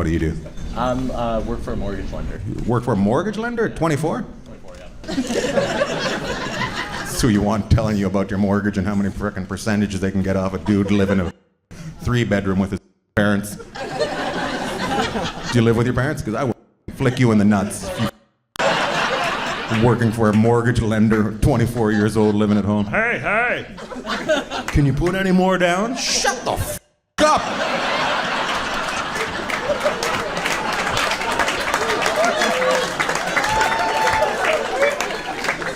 what do you do? Work for a mortgage lender. Work for a mortgage lender at 24? 24, yeah. So you want telling you about your mortgage and how many frickin' percentages they can get off a dude living in a 3-bedroom with his parents. Do you live with your parents? Because I would flick you in the nuts. Working for a mortgage lender, 24 years old, living at home. Hey! Can you put any more down? Shut the f*** up!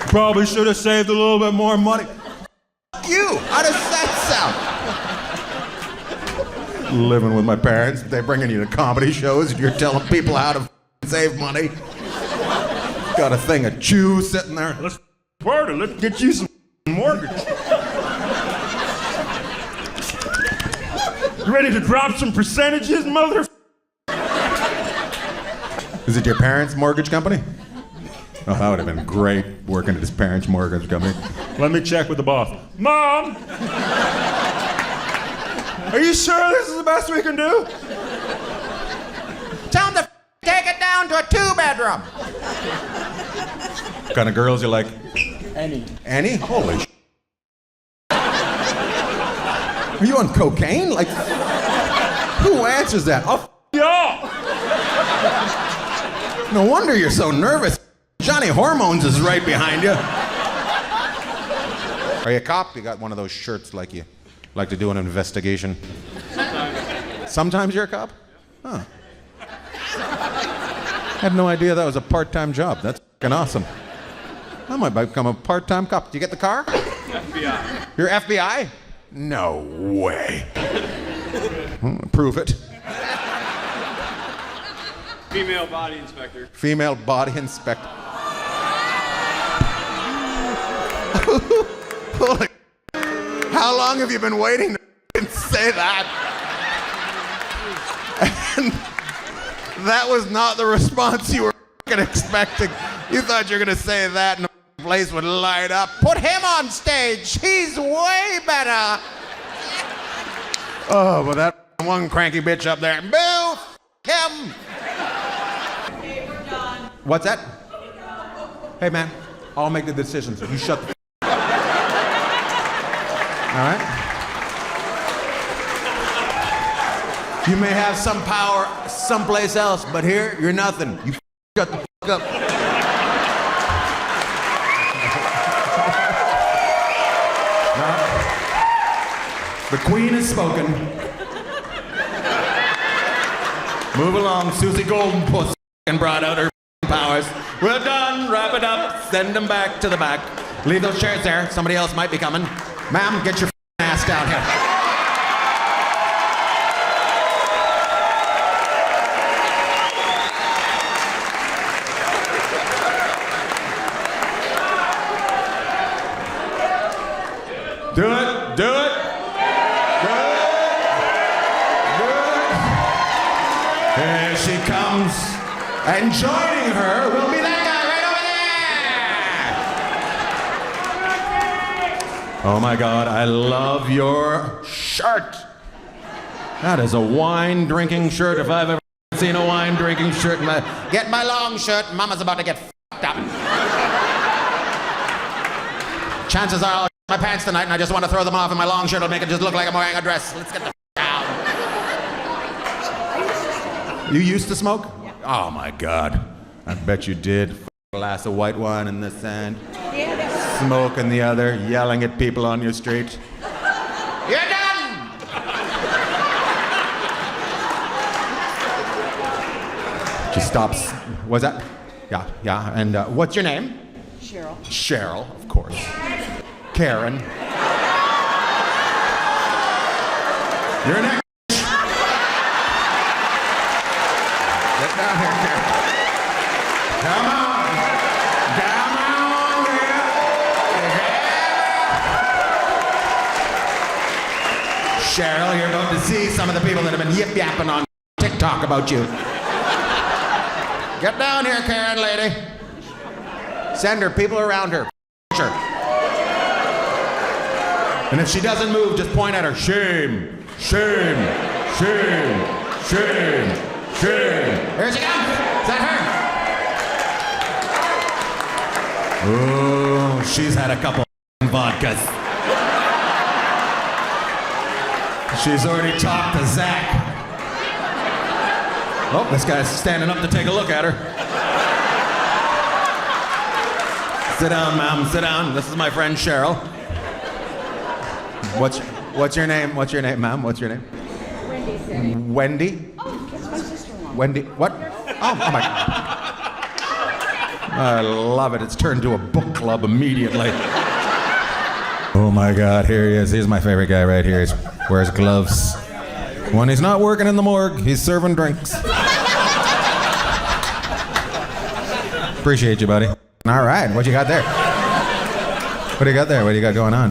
Probably should have saved a little bit more money. F*** you! How does that sound? Living with my parents, they bringing you to comedy shows and you're telling people how to save money. Got a thing of chew sitting there. Let's party, let's get you some mortgage. You ready to drop some percentages, mother? Is it your parents' mortgage company? Oh, that would have been great working at his parents' mortgage company. Let me check with the boss. Mom! Are you sure this is the best we can do? Tell him to take it down to a 2-bedroom. What kind of girls you like? Any. Annie? Holy sh**. Are you on cocaine? Like, who answers that? Oh, y'all! No wonder you're so nervous. Johnny Hormones is right behind you. Are you a cop? You got one of those shirts like you like to do an investigation. Sometimes you're a cop? Huh. Had no idea that was a part-time job. That's f***ing awesome. I might become a part-time cop. Do you get the car? FBI. You're FBI? No way. Prove it. Female body inspector. Female body inspector. Holy. How long have you been waiting to say that? And that was not the response you were expecting. You thought you were going to say that and the place would light up. Put him on stage. He's way better. Oh, but that one cranky bitch up there. Boo! Him! Okay, we're done. What's that? Hey, man, I'll make the decisions. You shut the all right? You may have some power someplace else, but here, you're nothing. You shut the up. The queen has spoken. Move along, Susie Golden Puss and brought out her powers. We're done, wrap it up, send them back to the back. Leave those chairs there, somebody else might be coming. Ma'am, get your ass down here. Do it, do it. Here she comes, and joining her will be that guy right over there. Oh my God, I love your shirt. That is a wine-drinking shirt if I've ever seen a wine-drinking shirt. Get my long shirt, Mama's about to get f***ed up. Chances are I'll my pants tonight and I just want to throw them off and my long shirt will make it just look like I'm wearing a dress. Let's get the down. You used to smoke? Yeah. Oh my God. I bet you did. A glass of white wine in this hand. Yeah. Smoke in the other, yelling at people on your street. You're done! Just stops. What's that? Yeah. And what's your name? Cheryl. Cheryl, of course. Karen. You're next. Get down here, Karen. Come on. Come on, here. Cheryl, you're about to see some of the people that have been yip-yapping on TikTok about you. Get down here, Karen, lady. Send her, people around her. Sure. And if she doesn't move, just point at her. Shame, shame, shame, shame, Here she comes. Is that her? Oh, she's had a couple vodkas. She's already talked to Zach. Oh, this guy's standing up to take a look at her. Sit down, ma'am, sit down. This is my friend Cheryl. What's your name? What's your name, ma'am? What's your name? Wendy said. Wendy? Oh, that's my sister-in-law. Wendy? What? Oh my. I love it. It's turned to a book club immediately. Oh my God, here he is. He's my favorite guy right here. He wears gloves. When he's not working in the morgue, he's serving drinks. Appreciate you, buddy. All right, what you got there? What do you got there? What do you got going on?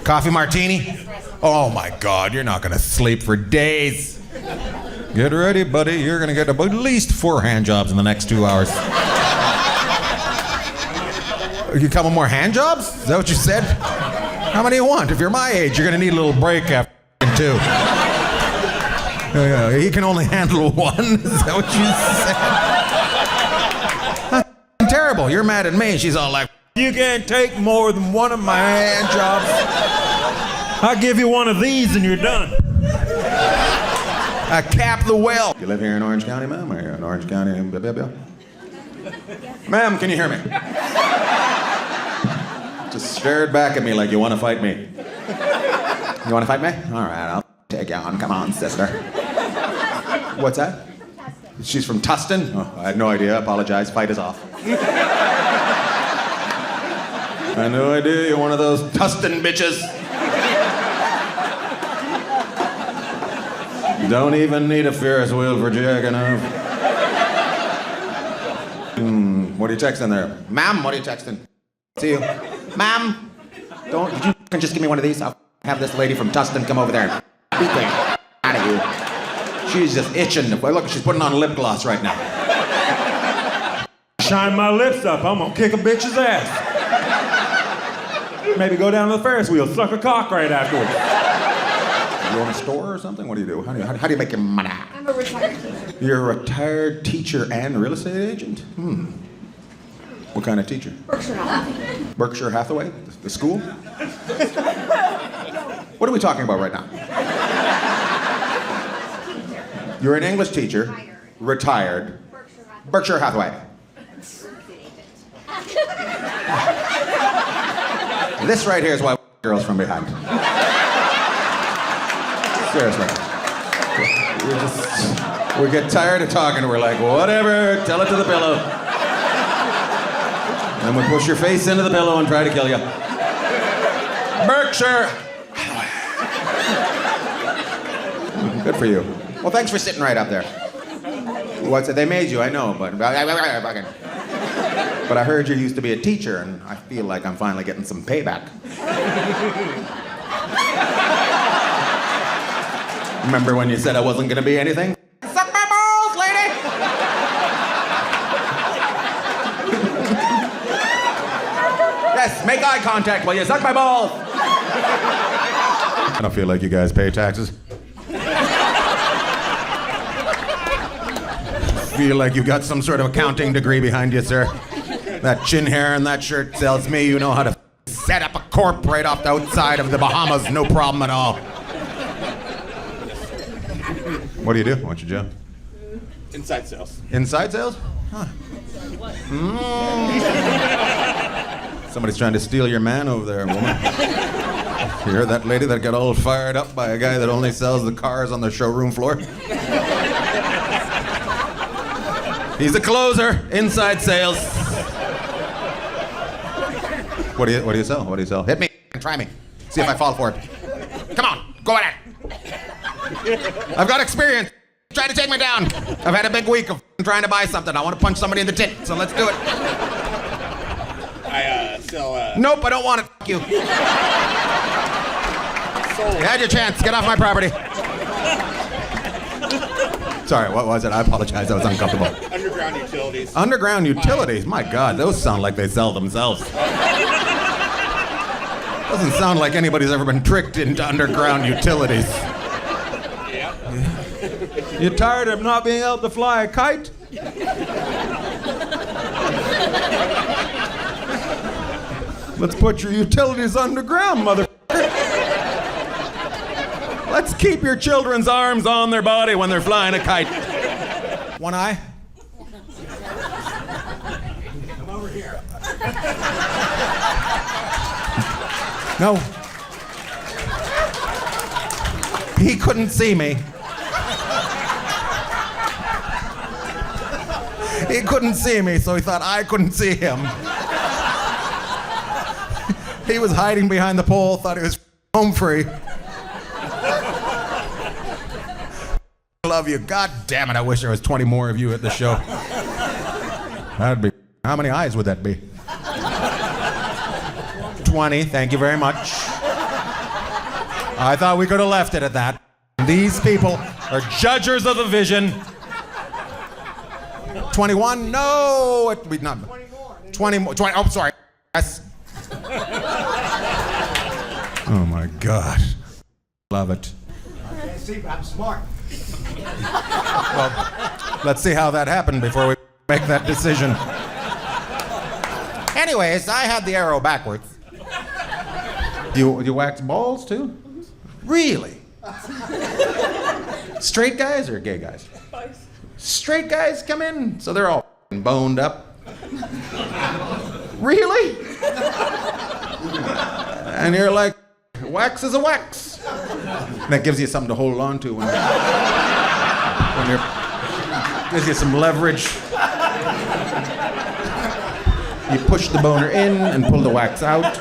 Coffee martini? Oh my God, you're not gonna sleep for days. Get ready, buddy. You're gonna get at least 4 hand jobs in the next 2 hours. You couple more hand jobs? Is that what you said? How many do you want? If you're my age, you're gonna need a little break after 2. He can only handle 1. Is that what you said? That's terrible. You're mad at me. She's all like, you can't take more than 1 of my hand jobs. I'll give you one of these and you're done. I cap the well. You live here in Orange County, ma'am? Or you're in Orange County? Blah, blah, blah. Ma'am, can you hear me? Just stared back at me like you want to fight me. You want to fight me? All right, I'll take you on. Come on, sister. What's that? She's from Tustin? Oh, I had no idea. Apologize. Fight is off. I had no idea you're one of those Tustin bitches. You don't even need a Ferris wheel for jacking off. What are you texting there? Ma'am, what are you texting? See you. Ma'am, you can just give me one of these? I'll have this lady from Tustin come over there and beat the out of you. She's just itching. Look, she's putting on lip gloss right now. Shine my lips up, I'm gonna kick a bitch's ass. Maybe go down to the Ferris wheel, suck a cock right afterwards. You own a store or something? What do you do? How do you make your money? I'm a retired teacher. You're a retired teacher and real estate agent? What kind of teacher? Berkshire Hathaway. Berkshire Hathaway? The school? What are we talking about right now? You're an English teacher, retired, Berkshire Hathaway. This right here is why girls from behind. Seriously. We get tired of talking, we're like, whatever, tell it to the pillow. Then we push your face into the pillow and try to kill you. Berkshire! Good for you. Well, thanks for sitting right up there. What's it? They made you, I know, but I heard you used to be a teacher, and I feel like I'm finally getting some payback. Remember when you said I wasn't gonna be anything? Suck my balls, lady! Yes, make eye contact while you suck my balls. I don't feel like you guys pay taxes. Feel like you got some sort of accounting degree behind you, sir. That chin hair and that shirt tells me you know how to set up a corp right off the outside of the Bahamas, no problem at all. What do you do? What's your job? Inside sales. Inside sales? Huh. Somebody's trying to steal your man over there, woman. You heard that lady that got all fired up by a guy that only sells the cars on the showroom floor? He's a closer, inside sales. What do you sell? What do you sell? Hit me and try me. See if I fall for it. Come on, go at it. I've got experience. Try to take me down. I've had a big week of trying to buy something. I want to punch somebody in the tit, so let's do it. I sell. Nope, I don't want it. F*** you. You had your chance. Get off my property. Sorry, what was it? I apologize. That was uncomfortable. Underground utilities. Underground utilities? My God, those sound like they sell themselves. Doesn't sound like anybody's ever been tricked into underground utilities. Yeah. You tired of not being able to fly a kite? Let's put your utilities underground, mother. Let's keep your children's arms on their body when they're flying a kite. One eye. Come over here. No. He couldn't see me. He couldn't see me, so he thought I couldn't see him. He was hiding behind the pole, thought he was home free. Love you. God damn it, I wish there was 20 more of you at the show. That'd be... How many eyes would that be? 20, thank you very much. I thought we could have left it at that. These people are judges of the vision. 21? No, it would be not. 20 more. 20, oh, sorry. Yes. Oh my God. Love it. I can't see, but I'm smart. Well, let's see how that happened before we make that decision. Anyways, I had the arrow backwards. You wax balls too? Really? Straight guys or gay guys? Straight guys come in, so they're all boned up. Really? And you're like, wax is a wax. That gives you something to hold on to when you're, gives you some leverage. You push the boner in and pull the wax out.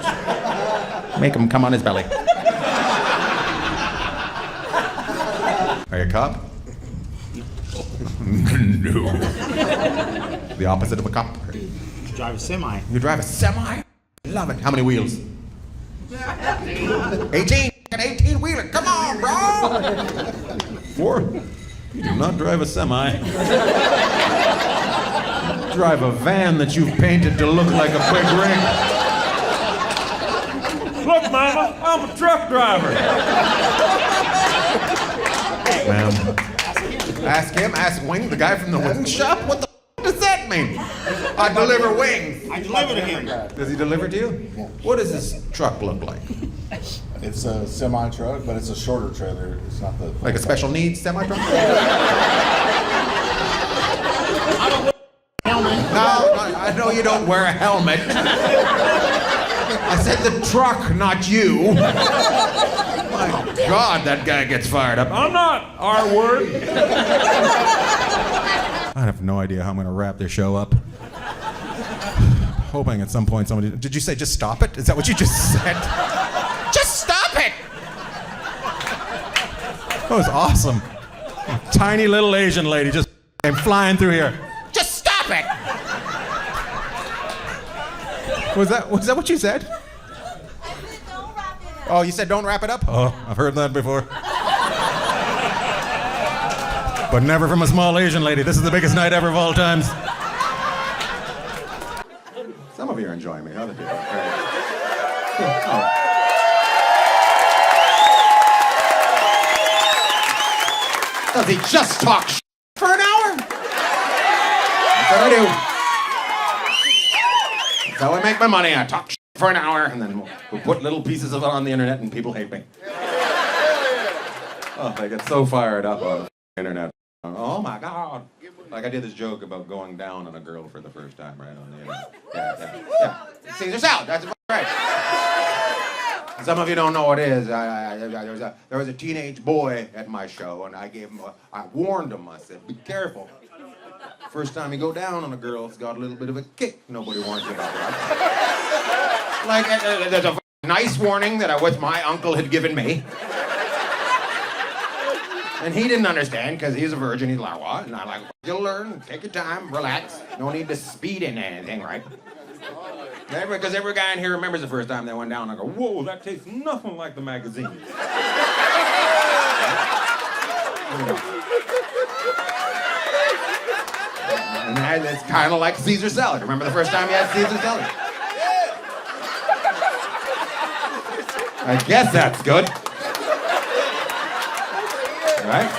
Make him come on his belly. Are you a cop? No. The opposite of a cop. Drive a semi. You drive a semi? Love it. How many wheels? 18. An 18-wheeler. Come on, bro. 4. You do not drive a semi. Drive a van that you've painted to look like a big ring. Look, Mama, I'm a truck driver. Ma'am. Ask him, ask Wing, the guy from the wing shop. What the does that mean? I deliver wings. I deliver to him. Does he deliver to you? What does this truck look like? It's a semi truck, but it's a shorter trailer. It's not the Like a special needs semi truck? No, I know you don't wear a helmet. I said the truck, not you. My God, that guy gets fired up. I'm not R-word. I have no idea how I'm going to wrap this show up. Hoping at some point somebody... Did you say just stop it? Is that what you just said? Just stop it! That was awesome. A tiny little Asian lady just came flying through here. Just stop it! Was that what you said? Oh, you said don't wrap it up? Oh, I've heard that before. But never from a small Asian lady. This is the biggest night ever of all times. Some of you are enjoying me, other people are crazy. Does he just talk for an hour? That's what I do. That's how I make my money. I talk for an hour, and then we'll put little pieces of it on the internet, and people hate me. Oh, I get so fired up on the internet. Oh my God. Like I did this joke about going down on a girl for the first time, right, on the internet. Yeah. Caesar salad, that's right. Some of you don't know what it is. There was a teenage boy at my show, and I warned him. I said, be careful. First time you go down on a girl, it's got a little bit of a kick. Nobody warns you about that. Like, there's a nice warning that my uncle had given me. And he didn't understand because he's a virgin. He's like, what? And I'm like, you'll learn. Take your time. Relax. No need to speed into anything, right? Because every guy in here remembers the first time they went down. I go, whoa, that tastes nothing like the magazine. And it's kind of like Caesar salad. Remember the first time you had Caesar salad? I guess that's good. Right?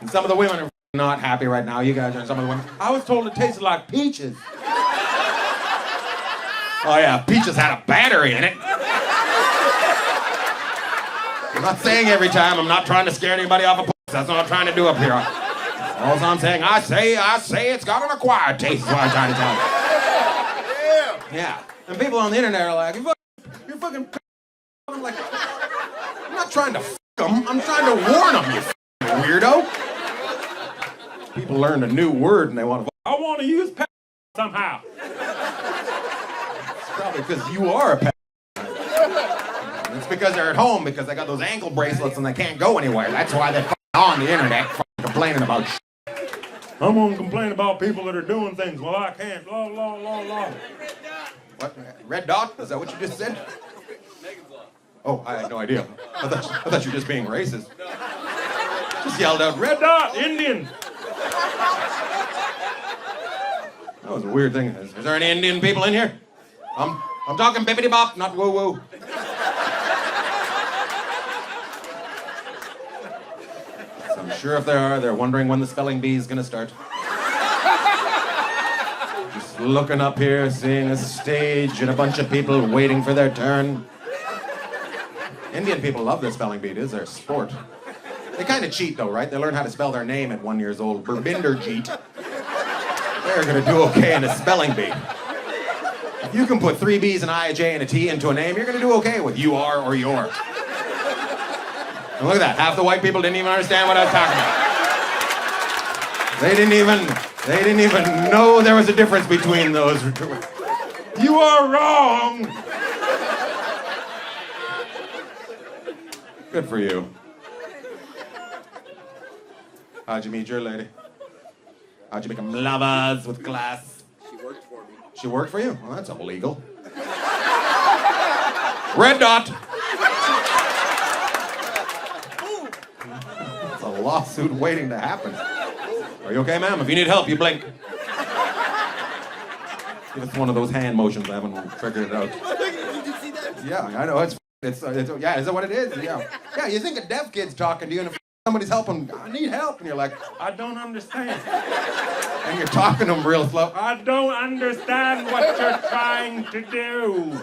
And some of the women are not happy right now. You guys are some of the women. I was told it tasted like peaches. Oh yeah, peaches had a battery in it. I'm not saying every time. I'm not trying to scare anybody off a puss. That's what I'm trying to do up here. All I'm saying, I say it's got an acquired taste. Is what I'm trying to tell you. Yeah. And people on the internet are like, you're fucking I'm like, I'm not trying to them. I'm trying to warn them, you weirdo. People learned a new word and they want to. I want to use somehow. It's probably because you are a pet. It's because they're at home because they got those ankle bracelets and they can't go anywhere. That's why they're on the internet complaining about shit. I'm gonna complain about people that are doing things. Well, I can't. La la la la. What? Red dot? Is that what you just said? Oh, I had no idea. I thought you were just being racist. Just yelled out, red dot, Indian. That was a weird thing. Is there any Indian people in here? I'm talking bippity bop, not woo woo. So I'm sure if there are, they're wondering when the spelling bee is gonna start. Just looking up here, seeing a stage and a bunch of people waiting for their turn. Indian people love the spelling bee. It is their sport. They kind of cheat though, right? They learn how to spell their name at 1 year old. Burbinderjeet. They're gonna do okay in a spelling bee. If you can put 3 B's, an I, a J, and a T into a name, you're gonna do okay with you are or your. And look at that. Half the white people didn't even understand what I was talking about. They didn't even know there was a difference between those. You are wrong. Good for you. How'd you meet your lady? How'd you become lovers with class? She worked for me. She worked for you? Well, that's illegal. Red dot. It's a lawsuit waiting to happen. Are you okay, ma'am? If you need help, you blink. Give us one of those hand motions. I haven't figured it out. Did you see that? Yeah, I know. It's yeah, is that what it is? Yeah. Yeah, you think a deaf kid's talking to you and if somebody's helping, I need help. And you're like, I don't understand. and you're talking to them real slow. I don't understand what you're trying to do.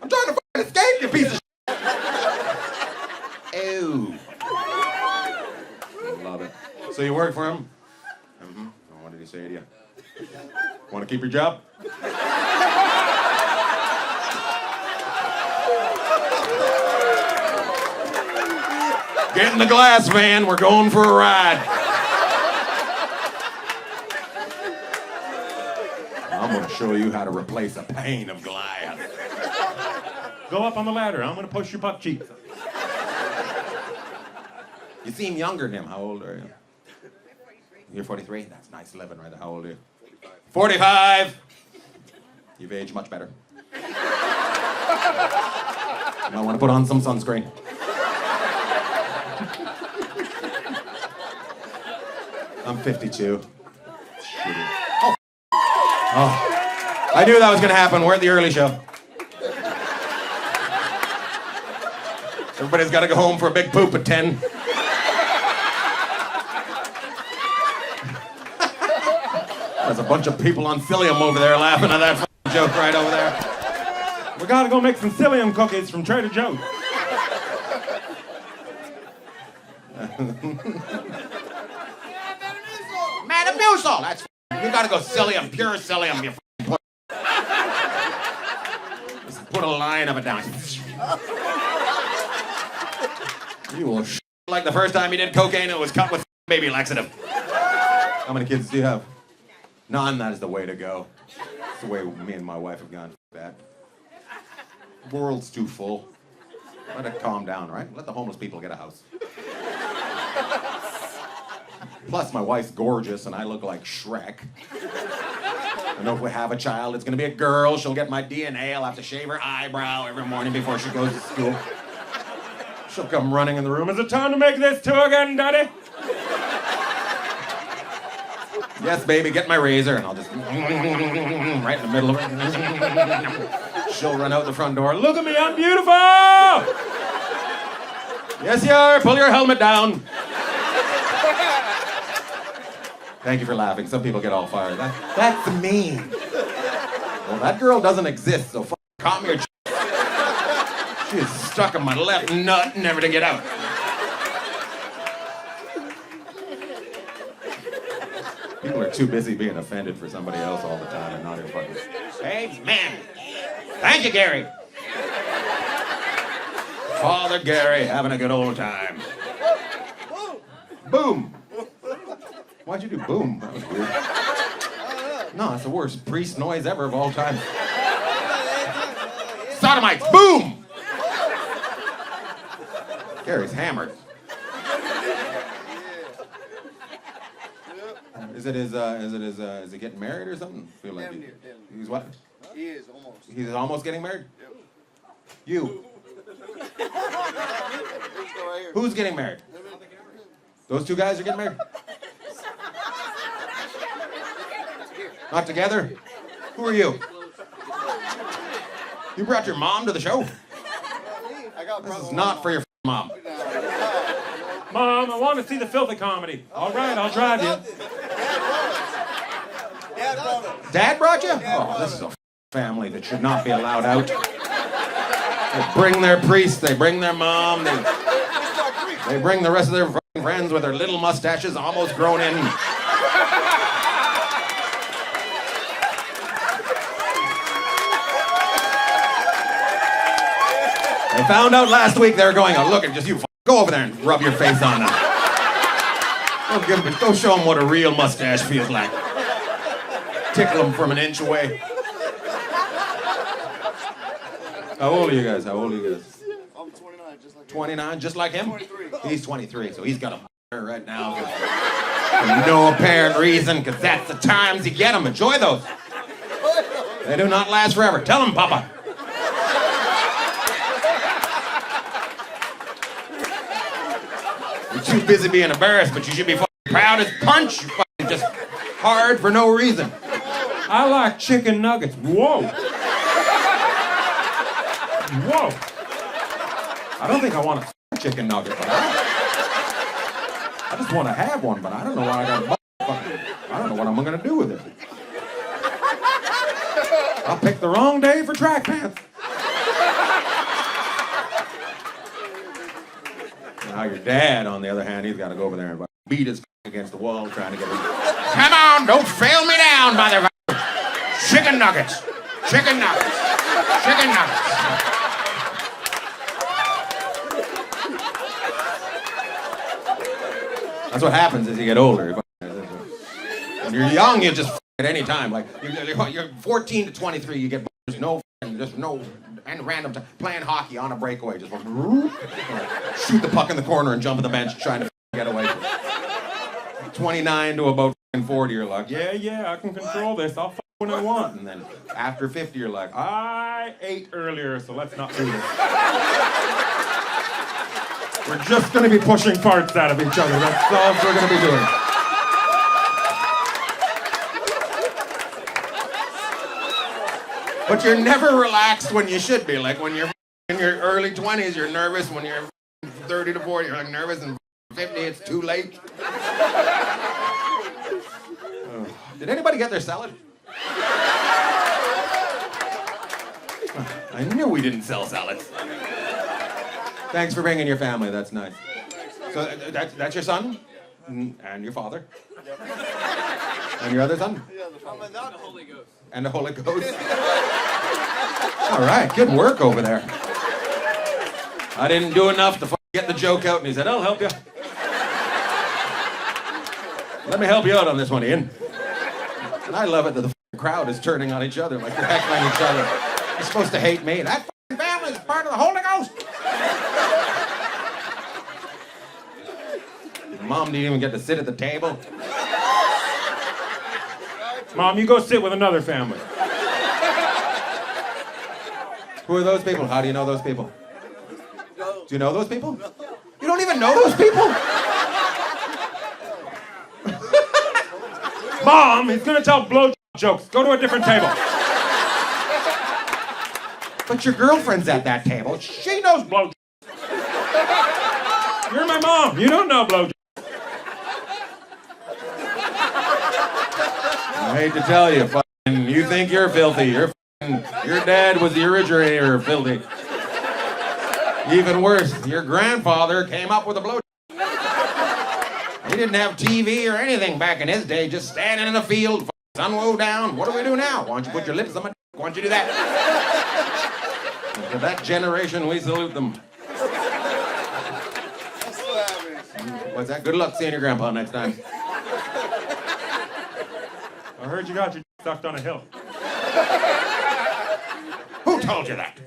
I'm trying to fucking escape, you piece of shit. Ew. Love it. So you work for him? Mm-hmm. What did he say to you? Want to keep your job? Get in the glass van, we're going for a ride. I'm gonna show you how to replace a pane of glass. Go up on the ladder. I'm gonna push your butt cheeks. You seem younger than him. How old are you? You're 43? That's nice living right there. How old are you? 45. You've aged much better. You might want to put on some sunscreen. I'm 52. Oh, I knew that was going to happen. We're at the early show. Everybody's got to go home for a big poop at 10. There's a bunch of people on psyllium over there laughing at that f***ing joke right over there. We gotta go make some psyllium cookies from Trader Joe's. Metamucil! That's you gotta go psyllium, pure psyllium, you f***ing Just put a line of it down. You will like the first time you did cocaine and it was cut with baby laxative. How many kids do you have? None, that is the way to go. It's the way me and my wife have gone bad. The world's too full. Let it calm down, right? Let the homeless people get a house. Plus, my wife's gorgeous and I look like Shrek. I know if we have a child, it's gonna be a girl. She'll get my DNA. I'll have to shave her eyebrow every morning before she goes to school. She'll come running in the room. Is it time to make this two again, Daddy? Yes, baby, get my razor, and I'll just right in the middle of it. She'll run out the front door. Look at me, I'm beautiful! Yes, you are. Pull your helmet down. Thank you for laughing. Some people get all fired. That's mean. Well, that girl doesn't exist, so calm your. She is stuck in my left nut, never to get out. People are too busy being offended for somebody else all the time and not even fucking. Hey, man. Thank you, Gary. Father Gary having a good old time. Boom. Why'd you do boom? That was weird. No, it's the worst priest noise ever of all time. Sodomites, boom! Gary's hammered. Is he getting married or something? Feel like he's what? He is almost. He's almost getting married? Yep. You. Who's getting married? Those two guys are getting married? Not together? Who are you? You brought your mom to the show? This is not for your mom. Mom, I want to see the filthy comedy. All right, I'll drive you. Dad brought you? Oh, this is a family that should not be allowed out. They bring their priest, they bring their mom, they bring the rest of their friends with their little mustaches almost grown in. They found out last week they were going, oh, look, just you go over there and rub your face on them. Go show them what a real mustache feels like. Tickle them from an inch away. How old are you guys? I'm 29, just like 29, just like him? 23. He's 23, so he's got a right now for no apparent reason, because that's the times you get them. Enjoy those. They do not last forever. Tell him, Papa. You're too busy being embarrassed, but you should be fucking proud as punch. You're fucking just hard for no reason. I like chicken nuggets. Whoa. Whoa. I don't think I want a chicken nugget, but I just want to have one, but I don't know why I got I don't know what I'm going to do with it. I'll pick the wrong day for track pants. Now your dad, on the other hand, he's got to go over there and beat his against the wall trying to get him. Come on, don't fail me down, motherfucker. Chicken nuggets. Chicken nuggets. Chicken nuggets. That's what happens as you get older. When you're young, you just at any time. Like you're 14 to 23, you get there's no and random time playing hockey on a breakaway, just shoot the puck in the corner and jump on the bench trying to get away from it. 29 to about 40, you're like, yeah, I can control this. I'll fuck when I want. And then after 50, you're like, I ate earlier, so let's not do this. We're just going to be pushing farts out of each other. That's all we're going to be doing. But you're never relaxed when you should be. Like when you're in your early 20s, you're nervous. When you're 30 to 40, you're like nervous. And 50, it's too late. Did anybody get their salad? I knew we didn't sell salads. Thanks for bringing your family. That's nice. So that's your son? And your father? And your other son? And the Holy Ghost. All right, good work over there. I didn't do enough to get the joke out, and he said, I'll help you. Let me help you out on this one, Ian. And I love it that the crowd is turning on each other, like they're heckling each other. You're supposed to hate me. That family is part of the Holy Ghost. Mom didn't even get to sit at the table. Mom, you go sit with another family. Who are those people? How do you know those people? Do you know those people? You don't even know those people? Mom, he's gonna tell blow jokes. Go to a different table. But your girlfriend's at that table. She knows blow. You're my mom. You don't know blow jokes. hate to tell you, you think you're filthy. Your dad was the originator of filthy. Even worse, your grandfather came up with a blow. He didn't have TV or anything back in his day, just standing in the field, sun low down. What do we do now? Why don't you put your lips on my Why don't you do that? To that generation, we salute them. That still happens. What's that? Good luck seeing your grandpa next time. I heard you got your stuck on a hill. Who told you that?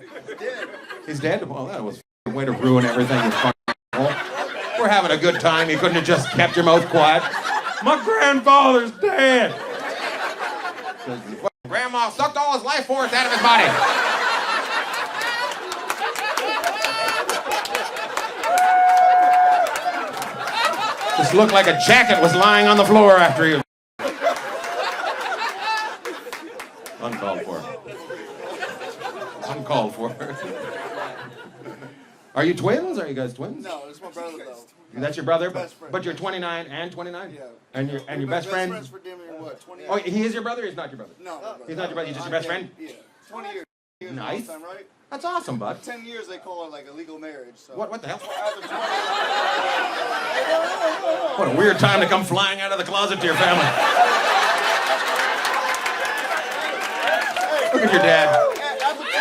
He's dead? Well, that was a way to ruin everything. We're having a good time. You couldn't have just kept your mouth quiet. My grandfather's dead. Grandma sucked all his life force out of his body. Just looked like a jacket was lying on the floor after you. Uncalled for. Uncalled for. Are you twins? Are you guys twins? No, it's my brother though. That's your brother? Best friend. But you're 29 and 29? Yeah. And your best friend? Best friends for damn near what? 20 years? Oh, he is your brother or he's not your brother? No. He's not your brother, he's just your best friend? Yeah. 20 years. Nice. Time, right? That's awesome, bud. 10 years they call it like a legal marriage. So. What the hell? After 20 What a weird time to come flying out of the closet to your family. Look at your dad. after 20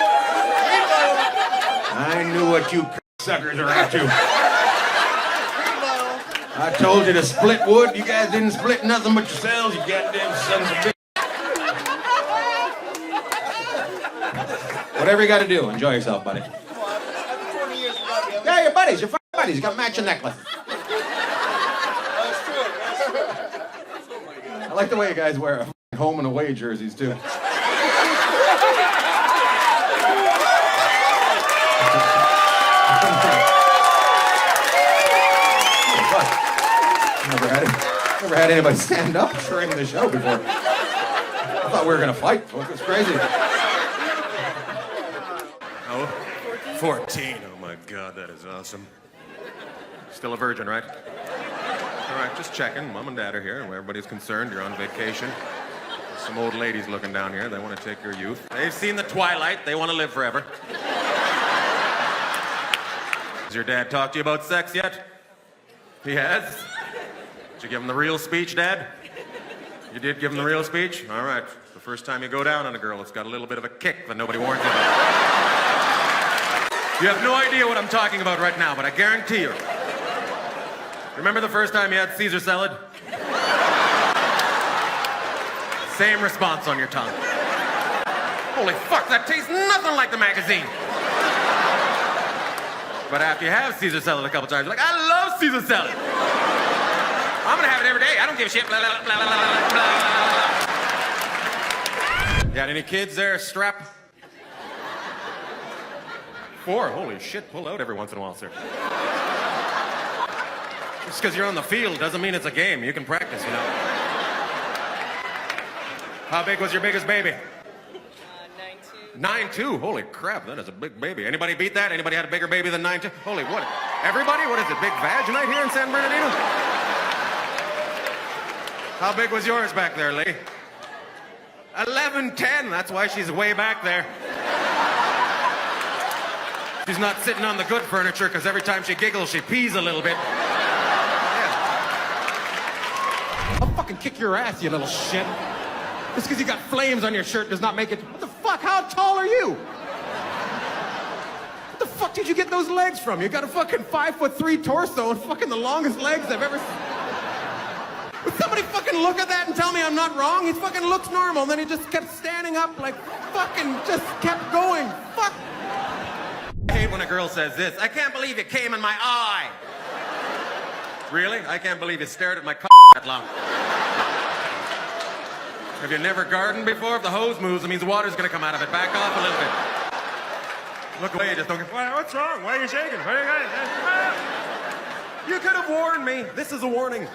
I knew what you suckers are up to. I told you to split wood. You guys didn't split nothing but yourselves, you goddamn sons of bitches. Whatever you got to do, enjoy yourself, buddy. after 20 years, you gotta be able to- Yeah, your buddies, your fucking buddies. You got matching necklaces. That's true. I like the way you guys wear home and away jerseys, too. Never had anybody stand up during the show before. I thought we were gonna fight. It was crazy. Oh, 14. Oh my God, that is awesome. Still a virgin, right? All right, just checking. Mom and Dad are here, and everybody's concerned. You're on vacation. There's some old ladies looking down here. They want to take your youth. They've seen the twilight. They want to live forever. Has your dad talked to you about sex yet? He has? Did you give him the real speech, Dad? You did give him the real speech? All right. The first time you go down on a girl, it's got a little bit of a kick that nobody warns you about. You have no idea what I'm talking about right now, but I guarantee you. Remember the first time you had Caesar salad? Same response on your tongue. Holy fuck, that tastes nothing like the magazine. But after you have Caesar salad a couple times, you're like, I love Caesar salad. I'm gonna have it every day. I don't give a shit. Blah, blah, blah, blah, blah. Got any kids there, Strap? 4. Holy shit, pull out every once in a while, sir. Just because you're on the field doesn't mean it's a game. You can practice, you know. How big was your biggest baby? 9'2". Holy crap, that is a big baby. Anybody beat that? Anybody had a bigger baby than 9'2"? Holy what? Everybody? What is it, big vaginite here in San Bernardino? How big was yours back there, Lee? 11'10". That's why she's way back there. She's not sitting on the good furniture because every time she giggles, she pees a little bit. Yeah. I'll fucking kick your ass, you little shit. Just because you got flames on your shirt does not make it... What the fuck? How tall are you? What the fuck did you get those legs from? You got a fucking 5'3" torso and fucking the longest legs I've ever seen. Would somebody fucking look at that and tell me I'm not wrong? He fucking looks normal, and then he just kept standing up like fucking just kept going. Fuck. I hate when a girl says this. I can't believe it came in my eye. Really? I can't believe you stared at my cock that long. Have you never gardened before? If the hose moves, it means the water's gonna come out of it. Back off a little bit. Look away, just don't get... What's wrong? Why are you shaking? You could have warned me. This is a warning.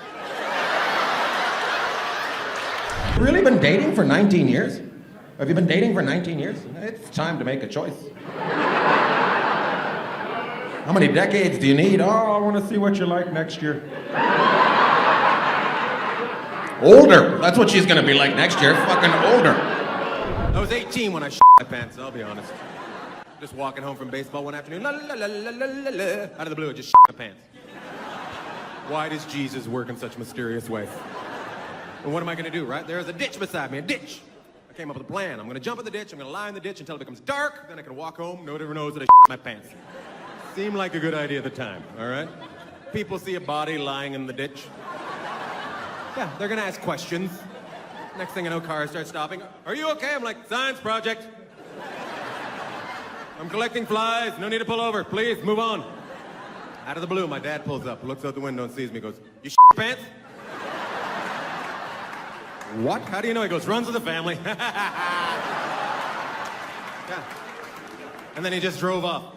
Really been dating for 19 years? Have you been dating for 19 years? It's time to make a choice. How many decades do you need? Oh, I want to see what you like next year. Older. That's what she's gonna be like next year. Fucking older. I was 18 when I shit my pants, I'll be honest. Just walking home from baseball one afternoon, la la la la la la la. Out of the blue, I just shit my pants. Why does Jesus work in such mysterious ways? And what am I gonna do, right? There's a ditch beside me, a ditch. I came up with a plan. I'm gonna jump in the ditch, I'm gonna lie in the ditch until it becomes dark, then I can walk home, nobody ever knows that I shit my pants. Seemed like a good idea at the time, all right? People see a body lying in the ditch. Yeah, they're gonna ask questions. Next thing I know, cars start stopping. Are you okay? I'm like, science project. I'm collecting flies. No need to pull over. Please, move on. Out of the blue, my dad pulls up, looks out the window and sees me, goes, you shit your pants? What? How do you know? He goes, runs with the family. Yeah. And then he just drove off.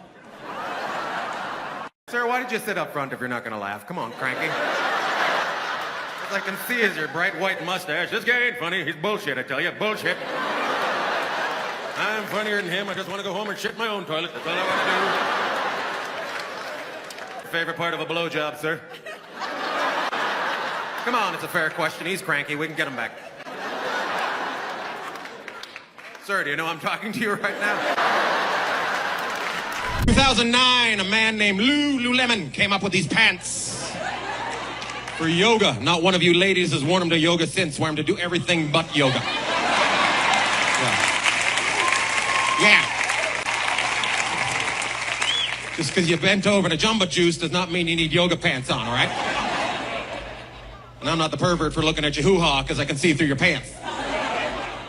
Sir, why did you sit up front if you're not gonna laugh? Come on, cranky. All I can see is your bright white mustache. This guy ain't funny. He's bullshit, I tell you. Bullshit. I'm funnier than him. I just want to go home and shit my own toilet. That's all I want to do. Favorite part of a blowjob, sir? Come on, it's a fair question. He's cranky. We can get him back. Sir, do you know I'm talking to you right now? 2009, a man named Lululemon came up with these pants. For yoga. Not one of you ladies has worn them to yoga since. Wear them to do everything but yoga. Yeah. Just because you bent over in a jumbo juice does not mean you need yoga pants on, all right? And I'm not the pervert for looking at your hoo-ha because I can see through your pants.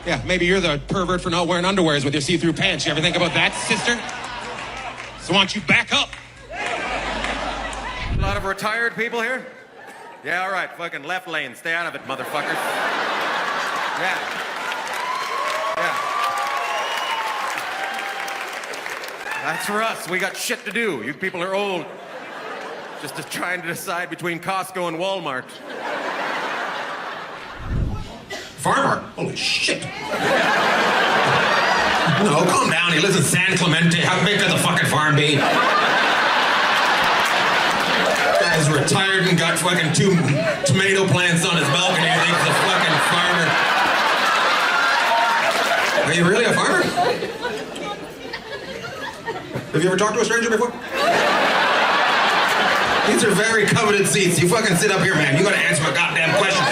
Yeah, maybe you're the pervert for not wearing underwears with your see-through pants. You ever think about that, sister? So why don't you back up? A lot of retired people here? Yeah, all right, fucking left lane. Stay out of it, motherfuckers. Yeah. Yeah. That's for us. We got shit to do. You people are old. Just trying to decide between Costco and Walmart. Farmer? Holy shit. No, calm down. He lives in San Clemente. How big could the fucking farm be? Guy's retired and got fucking 2 tomato plants on his balcony. I think he's a fucking farmer. Are you really a farmer? Have you ever talked to a stranger before? These are very coveted seats. You fucking sit up here, man. You gotta answer my goddamn questions.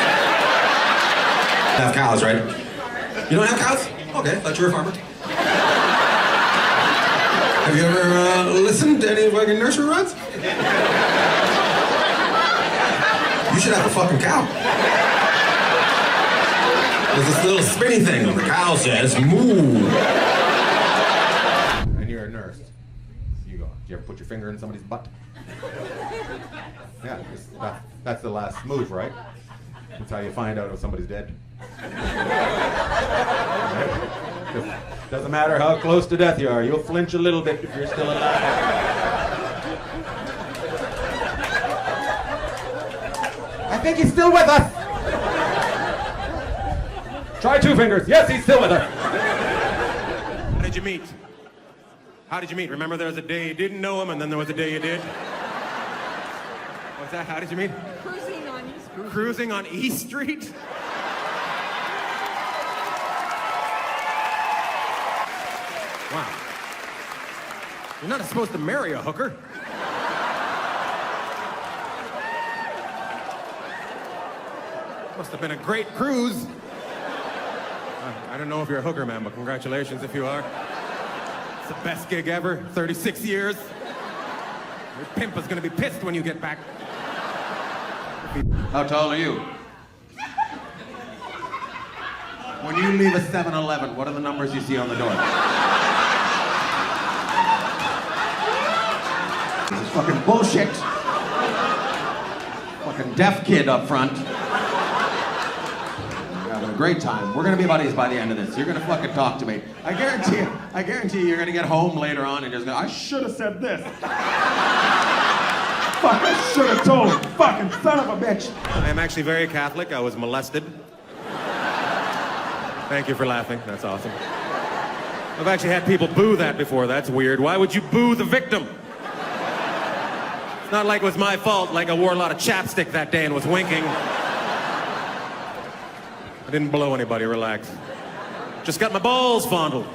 You have cows, right? You don't have cows? Okay, thought you were a farmer. Have you ever listened to any fucking nursery rhymes? You should have a fucking cow. There's this little spinny thing and the cow says, moo. And you're a nurse. You go, do you ever put your finger in somebody's butt? Yeah, that's the last move, right? That's how you find out if somebody's dead. Right? Doesn't matter how close to death you are, you'll flinch a little bit if you're still alive. I think he's still with us. Try 2 fingers. Yes, he's still with us. How did you meet? How did you meet? Remember there was a day you didn't know him and then there was a day you did? What's that? How did you meet? Cruising on East Street. Cruising on East Street? Wow. You're not supposed to marry a hooker. Must have been a great cruise. I don't know if you're a hooker, man, but congratulations if you are. It's the best gig ever, 36 years. Your pimp is gonna be pissed when you get back. How tall are you? When you leave a 7-Eleven, what are the numbers you see on the door? This is fucking bullshit. Fucking deaf kid up front. You're having a great time. We're gonna be buddies by the end of this. You're gonna fucking talk to me. I guarantee you, you're gonna get home later on and you're just gonna, I should have said this. Fuck, I should have told him. Fucking son of a bitch. I'm actually very Catholic. I was molested. Thank you for laughing. That's awesome. I've actually had people boo that before. That's weird. Why would you boo the victim? It's not like it was my fault, like I wore a lot of chapstick that day and was winking. I didn't blow anybody, relax. Just got my balls fondled.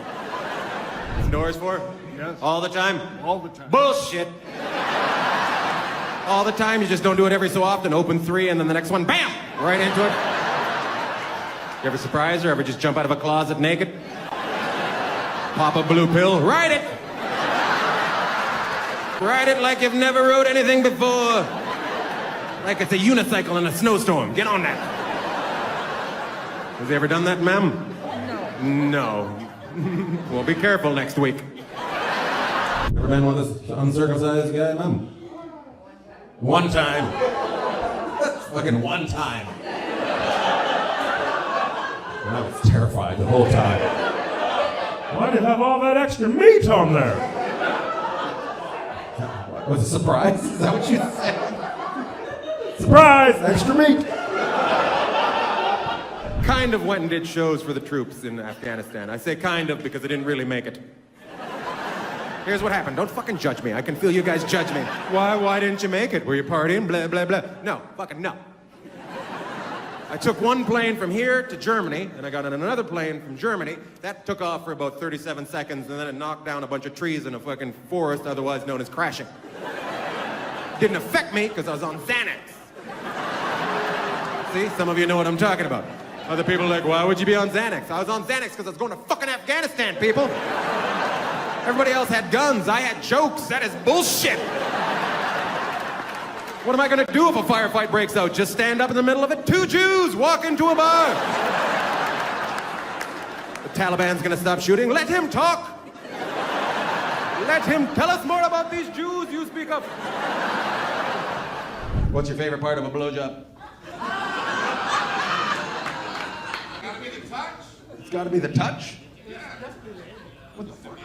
Doors for? Yes. All the time? All the time. Bullshit. All the time, you just don't do it every so often. Open 3 and then the next one, bam! Right into it. You ever surprise her? Ever just jump out of a closet naked? Pop a blue pill? Ride it! Ride it like you've never rode anything before. Like it's a unicycle in a snowstorm. Get on that. Has he ever done that, ma'am? No. No. Well, be careful next week. Ever been with this uncircumcised guy, ma'am? One time. Fucking one time. And I was terrified the whole time. Why do you have all that extra meat on there? Was it a surprise? Is that what you said? Surprise! Extra meat! Kind of went and did shows for the troops in Afghanistan. I say kind of because I didn't really make it. Here's what happened. Don't fucking judge me. I can feel you guys judge me. Why didn't you make it? Were you partying? Blah, blah, blah. No, fucking no. I took one plane from here to Germany, and I got on another plane from Germany. That took off for about 37 seconds, and then it knocked down a bunch of trees in a fucking forest, otherwise known as crashing. Didn't affect me, because I was on Xanax. See, some of you know what I'm talking about. Other people are like, why would you be on Xanax? I was on Xanax because I was going to fucking Afghanistan, people. Everybody else had guns. I had jokes. That is bullshit. What am I going to do if a firefight breaks out? Just stand up in the middle of it? 2 Jews walk into a bar. The Taliban's going to stop shooting. Let him talk. Let him tell us more about these Jews you speak of. What's your favorite part of a blowjob? It's got to be the touch? What the fuck?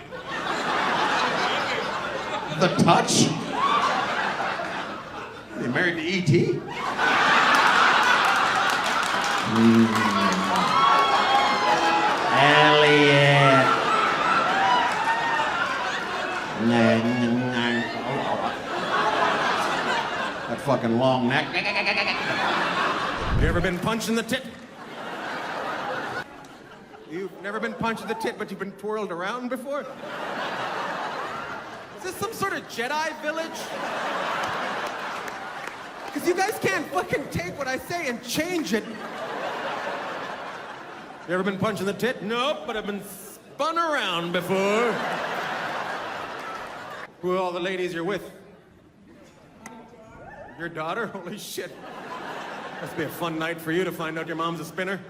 The touch? Are you married to E.T.? Elliot. That fucking long neck. You ever been punched in the tit? You've never been punched in the tit, but you've been twirled around before? Is this some sort of Jedi village? Because you guys can't fucking take what I say and change it. You ever been punched in the tit? Nope, but I've been spun around before. Who are all the ladies you're with? Your daughter? Holy shit. Must be a fun night for you to find out your mom's a spinner.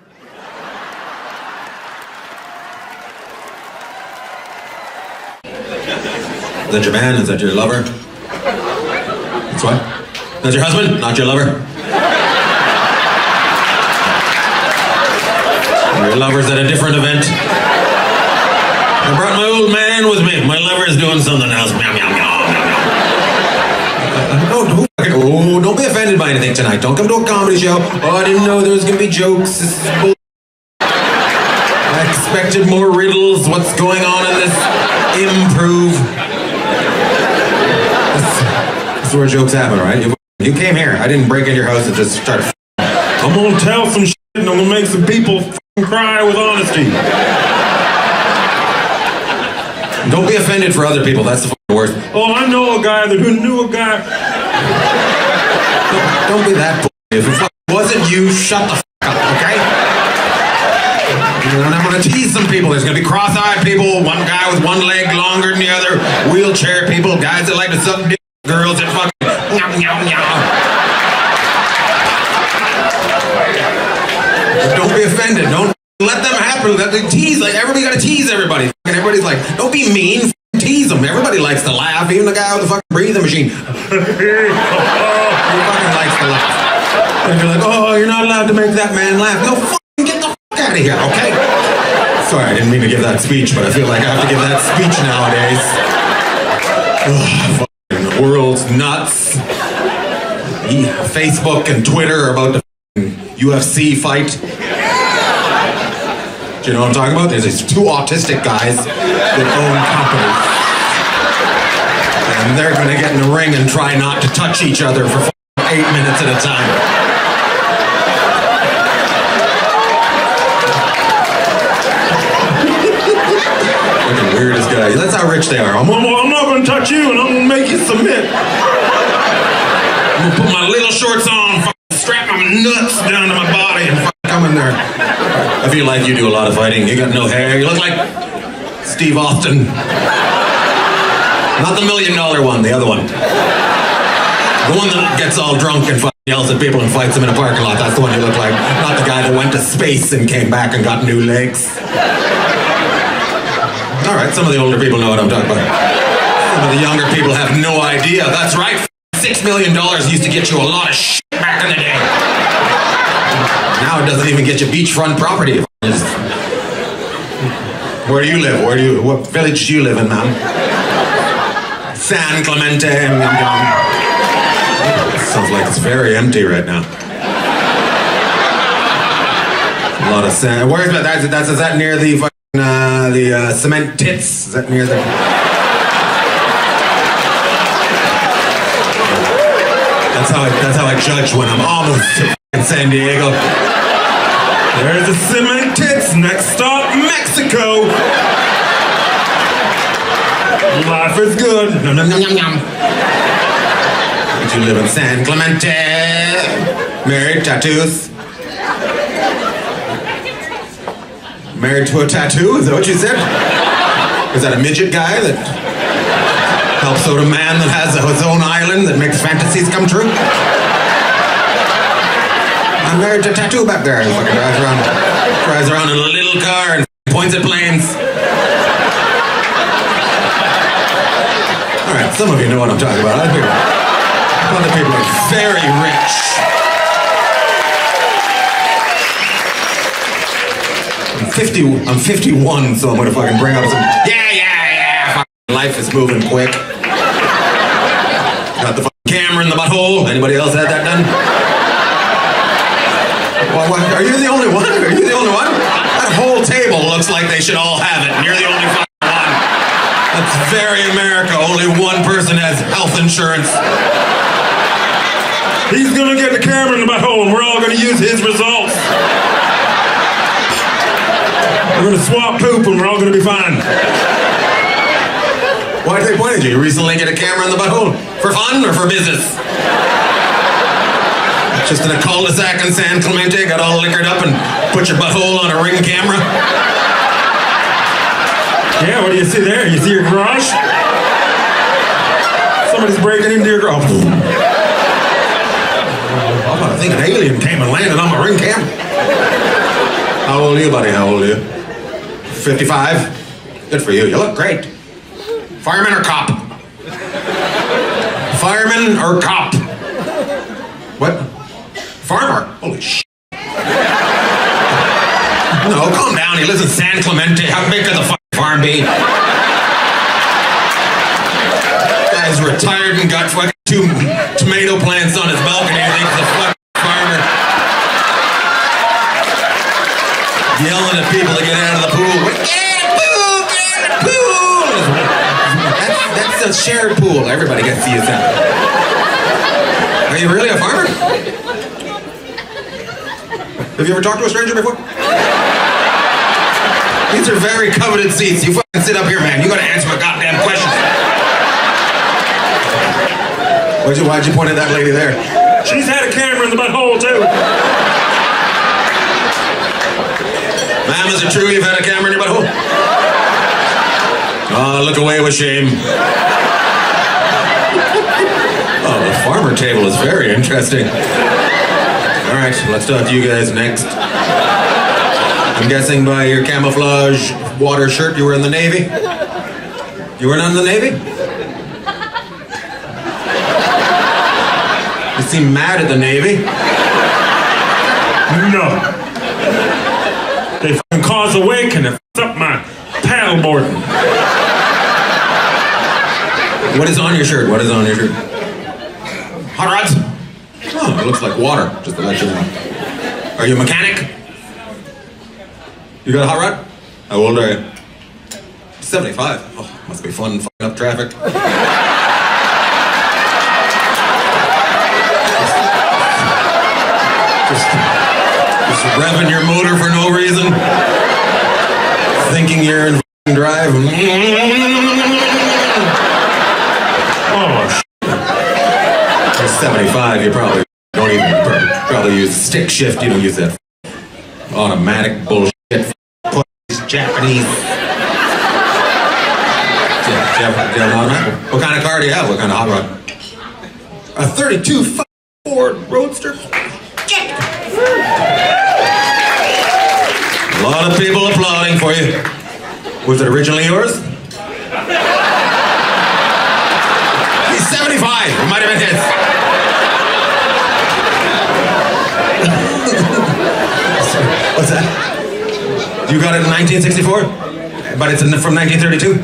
Is that your man? Is that your lover? That's what? That's your husband? Not your lover? Your lover's at a different event. I brought my old man with me. My lover's doing something else. Meow, meow, meow. Don't be offended by anything tonight. Don't come to a comedy show. Oh, I didn't know there was going to be jokes. This is bull. I expected more riddles. What's going on in this improv? This is where jokes happen, right? You came here. I didn't break into your house and just start. I'm gonna tell some shit and I'm gonna make some people cry with honesty. Don't be offended for other people. That's the worst. Oh, I know a guy that knew a guy. Don't be that. If it wasn't you, shut the up, okay? And I'm gonna tease some people. There's gonna be cross-eyed people, one guy with one leg longer than the other, wheelchair people, guys that like to suck dick, girls that fucking meow, meow, meow. Don't be offended. Don't let them happen. Let them tease. Like everybody gotta tease everybody. And everybody's like, don't be mean. Tease them. Everybody likes to laugh. Even the guy with the fucking breathing machine. He fucking likes to laugh. And you're like, oh, you're not allowed to make that man laugh. No, fucking get the fuck out of here, okay? Sorry, I didn't mean to give that speech, but I feel like I have to give that speech nowadays. Fucking the world's nuts. Facebook and Twitter are about the UFC fight. Do you know what I'm talking about? There's these 2 autistic guys that own companies. And they're gonna get in the ring and try not to touch each other for 8 minutes at a time. rich they are. I'm not gonna touch you and I'm gonna make you submit. I'm gonna put my little shorts on, strap my nuts down to my body and come in there. I feel like you do a lot of fighting. You got no hair. You look like Steve Austin. Not the $1 million one, the other one. The one that gets all drunk and yells at people and fights them in a parking lot. That's the one you look like. Not the guy that went to space and came back and got new legs. All right, some of the older people know what I'm talking about. Some of the younger people have no idea. That's right. $6 million used to get you a lot of shit back in the day. Now it doesn't even get you beachfront property. Where do you live? What village do you live in, ma'am? San Clemente. Sounds like it's very empty right now. A lot of sand. Where's that? Is that near the cement tits? Is that near the? That's how I judge when I'm almost to San Diego. There's the cement tits. Next stop, Mexico. Life is good. Nom, nom, nom, nom, nom. Did you live in San Clemente? Married, tattoos? Married to a tattoo? Is that what you said? Is that a midget guy that helps out a man that has his own island that makes fantasies come true? I'm married to a tattoo back there. He fucking drives around in a little car and points at planes. All right, some of you know what I'm talking about. Other people are very rich. I'm 51, so I'm gonna fucking bring up some. Yeah. Life is moving quick. Got the fucking camera in the butthole. Anybody else had that done? What? Are you the only one? That whole table looks like they should all have it, and you're the only fucking one. That's very America. Only one person has health insurance. He's gonna get the camera in the butthole and we're all gonna use his results. We're gonna swap poop and we're all gonna be fine. Why did they point at you? You recently get a camera in the butthole? For fun or for business? Just in a cul-de-sac in San Clemente, got all liquored up and put your butthole on a ring camera? Yeah, what do you see there? You see your garage? Somebody's breaking into your garage. I think an alien came and landed on my ring camera. How old are you, buddy? How old are you? 55? Good for you. You look great. Fireman or cop? Fireman or cop? What? Farmer? Holy shit. No, calm down. He lives in San Clemente. How big could the fucking farm be? Guy's retired and got fucking 2 tomato plants on his balcony. He thinks he's a fucking farmer. Yelling at people to get out of the pool. Get out of the pool! That's a shared pool. Everybody gets to use that. Are you really a farmer? Have you ever talked to a stranger before? These are very coveted seats. You fucking sit up here, man. You gotta answer my goddamn questions. Why'd you point at that lady there? She's had a camera in the butthole too. Ma'am, is it true you've had a camera in your butthole? Oh, look away with shame. Oh, the farmer table is very interesting. All right, let's talk to you guys next. I'm guessing by your camouflage water shirt you were in the Navy? You were not in the Navy? You seem mad at the Navy. No. They fucking caused a wake and they fucked up my paddleboarding. What is on your shirt? Hot rods? Oh, it looks like water, just to let you know. Are you a mechanic? You got a hot rod? How old are you? 75. Oh, must be fun fucking up traffic. Just revving your motor for no reason. Thinking you're in drive. Oh, You're 75, you probably don't even probably use stick shift. You don't use that automatic bullshit. Japanese. Do you have an automatic? What kind of car do you have? What kind of hot rod? A 32 Ford Roadster? A lot of people applauding for you. Was it originally yours? He's 75. It might have been his. What's that? You got it in 1964? But it's from 1932?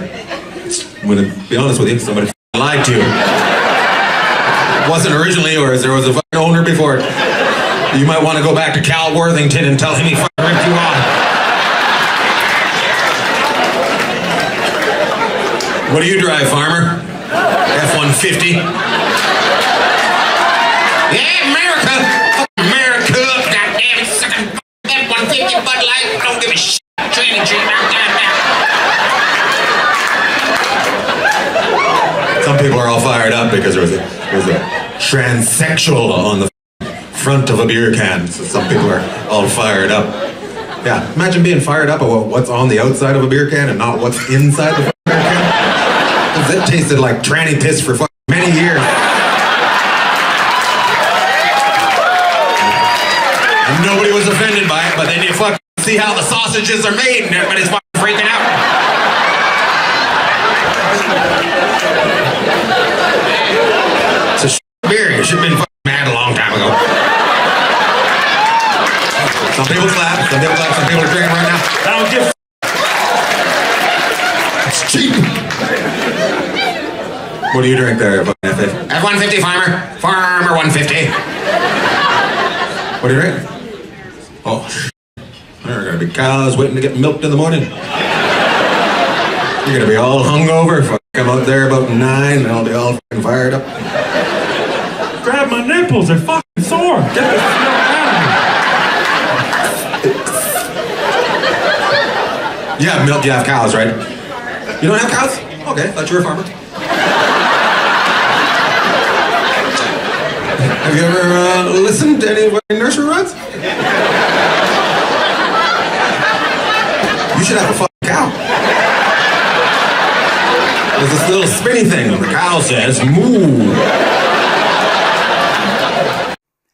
I'm gonna be honest with you, somebody lied to you. It wasn't originally yours, there was a fucking owner before it. You might want to go back to Cal Worthington and tell him he fucking ripped you off. What do you drive, farmer? F-150? Yeah, America! America! Goddamn it, sucking F-150 Bud Light. Don't give a shit. Training tree. Some people are all fired up because there's a transsexual on the front of a beer can. So some people are all fired up. Yeah, imagine being fired up about what's on the outside of a beer can and not what's inside the beer can. Because it tasted like tranny piss for many years. And nobody was offended by it, but then you see how the sausages are made and everybody's freaking out. It's a beer. You should have been mad a long time ago. Some people clap, some people are drinking right now. I don't give It's cheap. What do you drink there, F-150 farmer? Farmer 150. What do you drink? Oh, there are gonna be cows waiting to get milked in the morning. You're gonna be all hungover. Come out there about 9 and I'll be all fucking fired up. grab my nipples, they're fucking sore. Get this out of here. You have milk, you have cows, right? You don't have cows? Okay, thought you were a farmer. Have you ever listened to any of my nursery rhymes? You should have a fucking cow. There's this little spinny thing and the cow says, moo.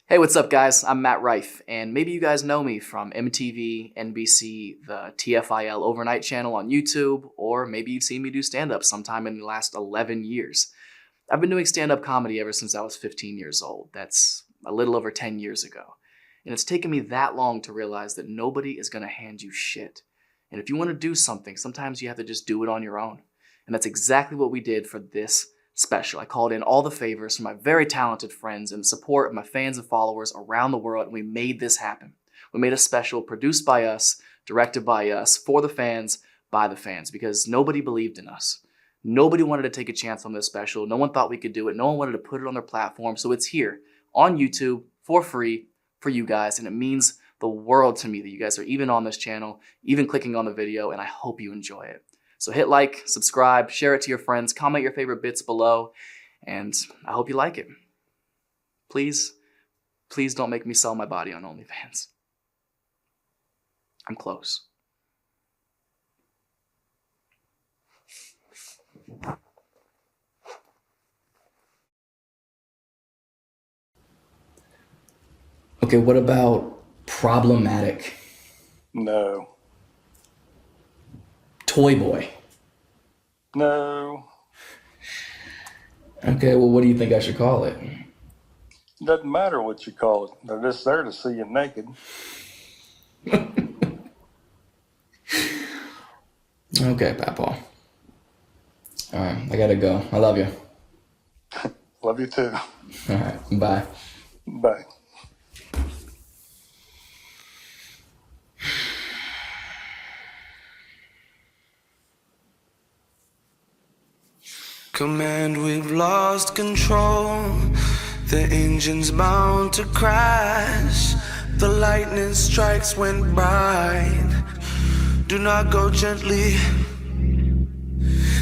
Hey, what's up, guys? I'm Matt Rife, and maybe you guys know me from MTV, NBC, the TFIL Overnight channel on YouTube, or maybe you've seen me do stand-up sometime in the last 11 years. I've been doing stand-up comedy ever since I was 15 years old. That's a little over 10 years ago. And it's taken me that long to realize that nobody is going to hand you shit. And if you want to do something, sometimes you have to just do it on your own. And that's exactly what we did for this special. I called in all the favors from my very talented friends and the support of my fans and followers around the world, and we made this happen. We made a special produced by us, directed by us, for the fans, by the fans, because nobody believed in us. Nobody wanted to take a chance on this special. No one thought we could do it. No one wanted to put it on their platform. So it's here on YouTube for free for you guys, and it means the world to me that you guys are even on this channel, even clicking on the video, and I hope you enjoy it. So hit like, subscribe, share it to your friends, comment your favorite bits below, and I hope you like it. Please, please don't make me sell my body on OnlyFans. I'm close. Okay, what about problematic? No. Toy boy. No. Okay, well, what do you think I should call it? Doesn't matter what you call it. They're just there to see you naked. Okay, Papa. All right, I gotta go. I love you. Love you too. All right, bye. Bye. Command, we've lost control. The engine's bound to crash. The lightning strikes when bright. Do not go gently.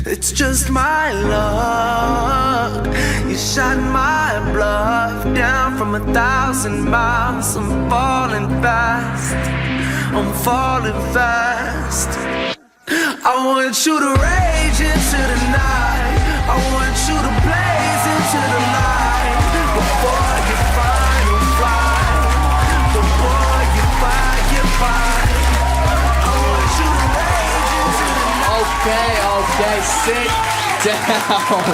It's just my luck. You shot my bluff down from 1,000 miles. I'm falling fast. I'm falling fast. I want you to rage into the night. I want you to blaze into the light. Before you final flight. Before you fight, you fight. I want you to rage into the night. Okay, sit down.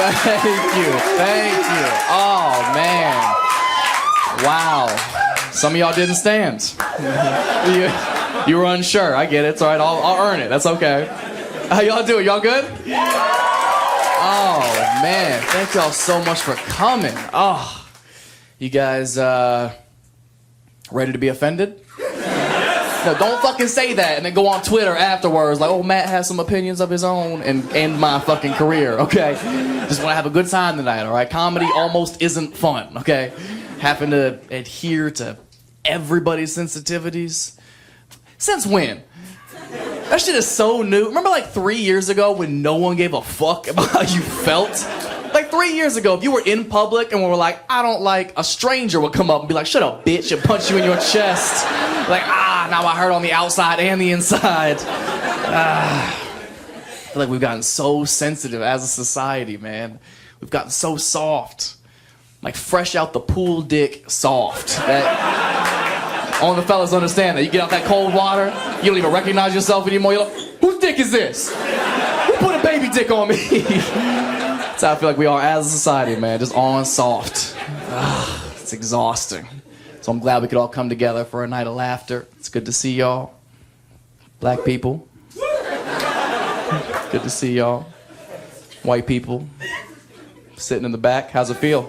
Thank you. Oh, man. Wow. Some of y'all didn't stand. You were unsure. I get it. It's all right. I'll earn it. That's okay. How y'all doing? Y'all good? Oh, man. Thank y'all so much for coming. Oh, you guys ready to be offended? No, don't fucking say that and then go on Twitter afterwards like, oh, Matt has some opinions of his own and end my fucking career, okay? Just want to have a good time tonight, all right? Comedy almost isn't fun, okay? Having to adhere to everybody's sensitivities. Since when? That shit is so new. Remember like 3 years ago when no one gave a fuck about how you felt? Like 3 years ago, if you were in public and we were like, I don't like, a stranger would come up and be like, shut up, bitch, and punch you in your chest. Like, now I hurt on the outside and the inside. I feel like we've gotten so sensitive as a society, man. We've gotten so soft. Like fresh out the pool dick soft. All the fellas understand that. You get out that cold water, you don't even recognize yourself anymore. You're like, whose dick is this? Who put a baby dick on me? That's how I feel like we are as a society, man. Just on soft. It's exhausting. So I'm glad we could all come together for a night of laughter. It's good to see y'all. Black people. Good to see y'all. White people. Sitting in the back. How's it feel?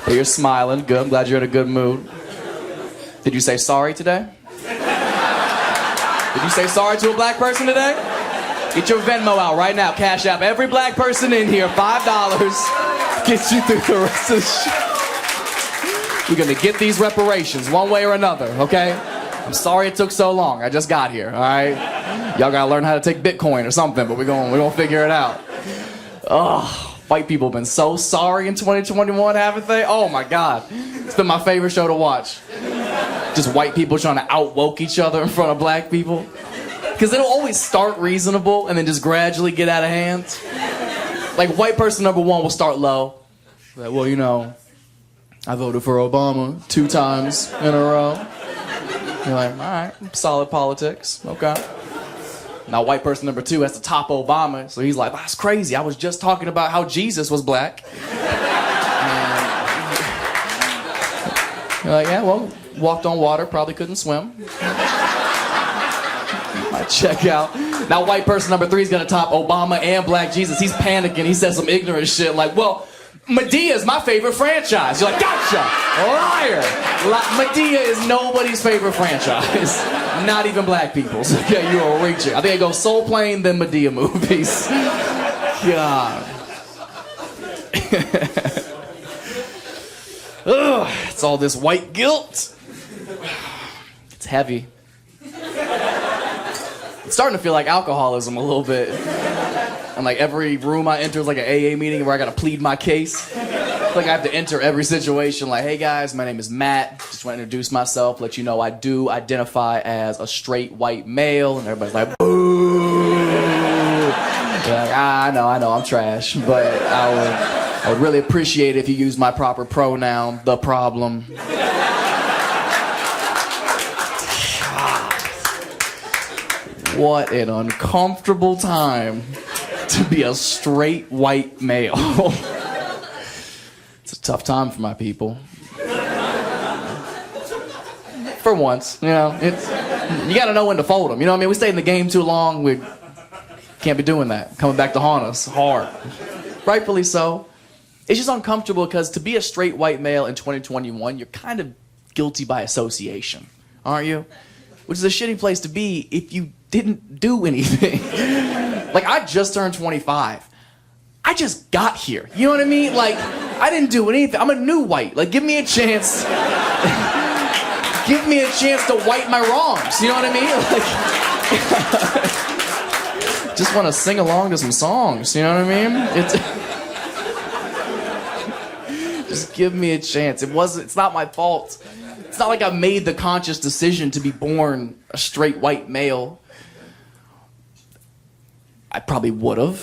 Well, you're smiling. Good. I'm glad you're in a good mood. Did you say sorry today? Did you say sorry to a black person today? Get your Venmo out right now. Cash App every black person in here. $5. Get you through the rest of the show. We're gonna get these reparations one way or another, okay? I'm sorry it took so long. I just got here, all right? Y'all gotta learn how to take Bitcoin or something, but we're gonna figure it out. White people have been so sorry in 2021, haven't they? Oh my God. It's been my favorite show to watch. Just white people trying to out-woke each other in front of black people. Because it'll always start reasonable and then just gradually get out of hand. Like, white person number one will start low. Like, well, you know, I voted for Obama 2 times in a row. You're like, all right, solid politics, okay. Now, white person number 2 has to top Obama, so he's like, that's crazy. I was just talking about how Jesus was black. And you're like, yeah, well, walked on water, probably couldn't swim. I check out. Now, white person number 3 is gonna top Obama and Black Jesus. He's panicking. He says some ignorant shit like, well, Medea's my favorite franchise. You're like, gotcha, liar. Medea is nobody's favorite franchise. Not even black people's. Okay, you are reaching. I think I go Soul Plane, then Medea movies. God. Ugh, it's all this white guilt. It's heavy. It's starting to feel like alcoholism a little bit. And like every room I enter is like an AA meeting where I gotta plead my case. It's like I have to enter every situation like, hey guys, my name is Matt. Just want to introduce myself, let you know I do identify as a straight white male. And everybody's like, boo. Like, I know, I'm trash. But I would really appreciate it if you use my proper pronoun, the problem. What an uncomfortable time to be a straight white male. It's a tough time for my people. For once, you know, you gotta know when to fold them. You know what I mean? We stayed in the game too long. We can't be doing that. Coming back to haunt us hard. Rightfully so. It's just uncomfortable because to be a straight white male in 2021, you're kind of guilty by association, aren't you? Which is a shitty place to be if you didn't do anything. Like, I just turned 25. I just got here. You know what I mean? Like, I didn't do anything. I'm a new white. Like, give me a chance. Just give me a chance to right my wrongs. You know what I mean? Like, just want to sing along to some songs. You know what I mean? Just give me a chance. It's not my fault. It's not like I made the conscious decision to be born a straight white male. I probably would have.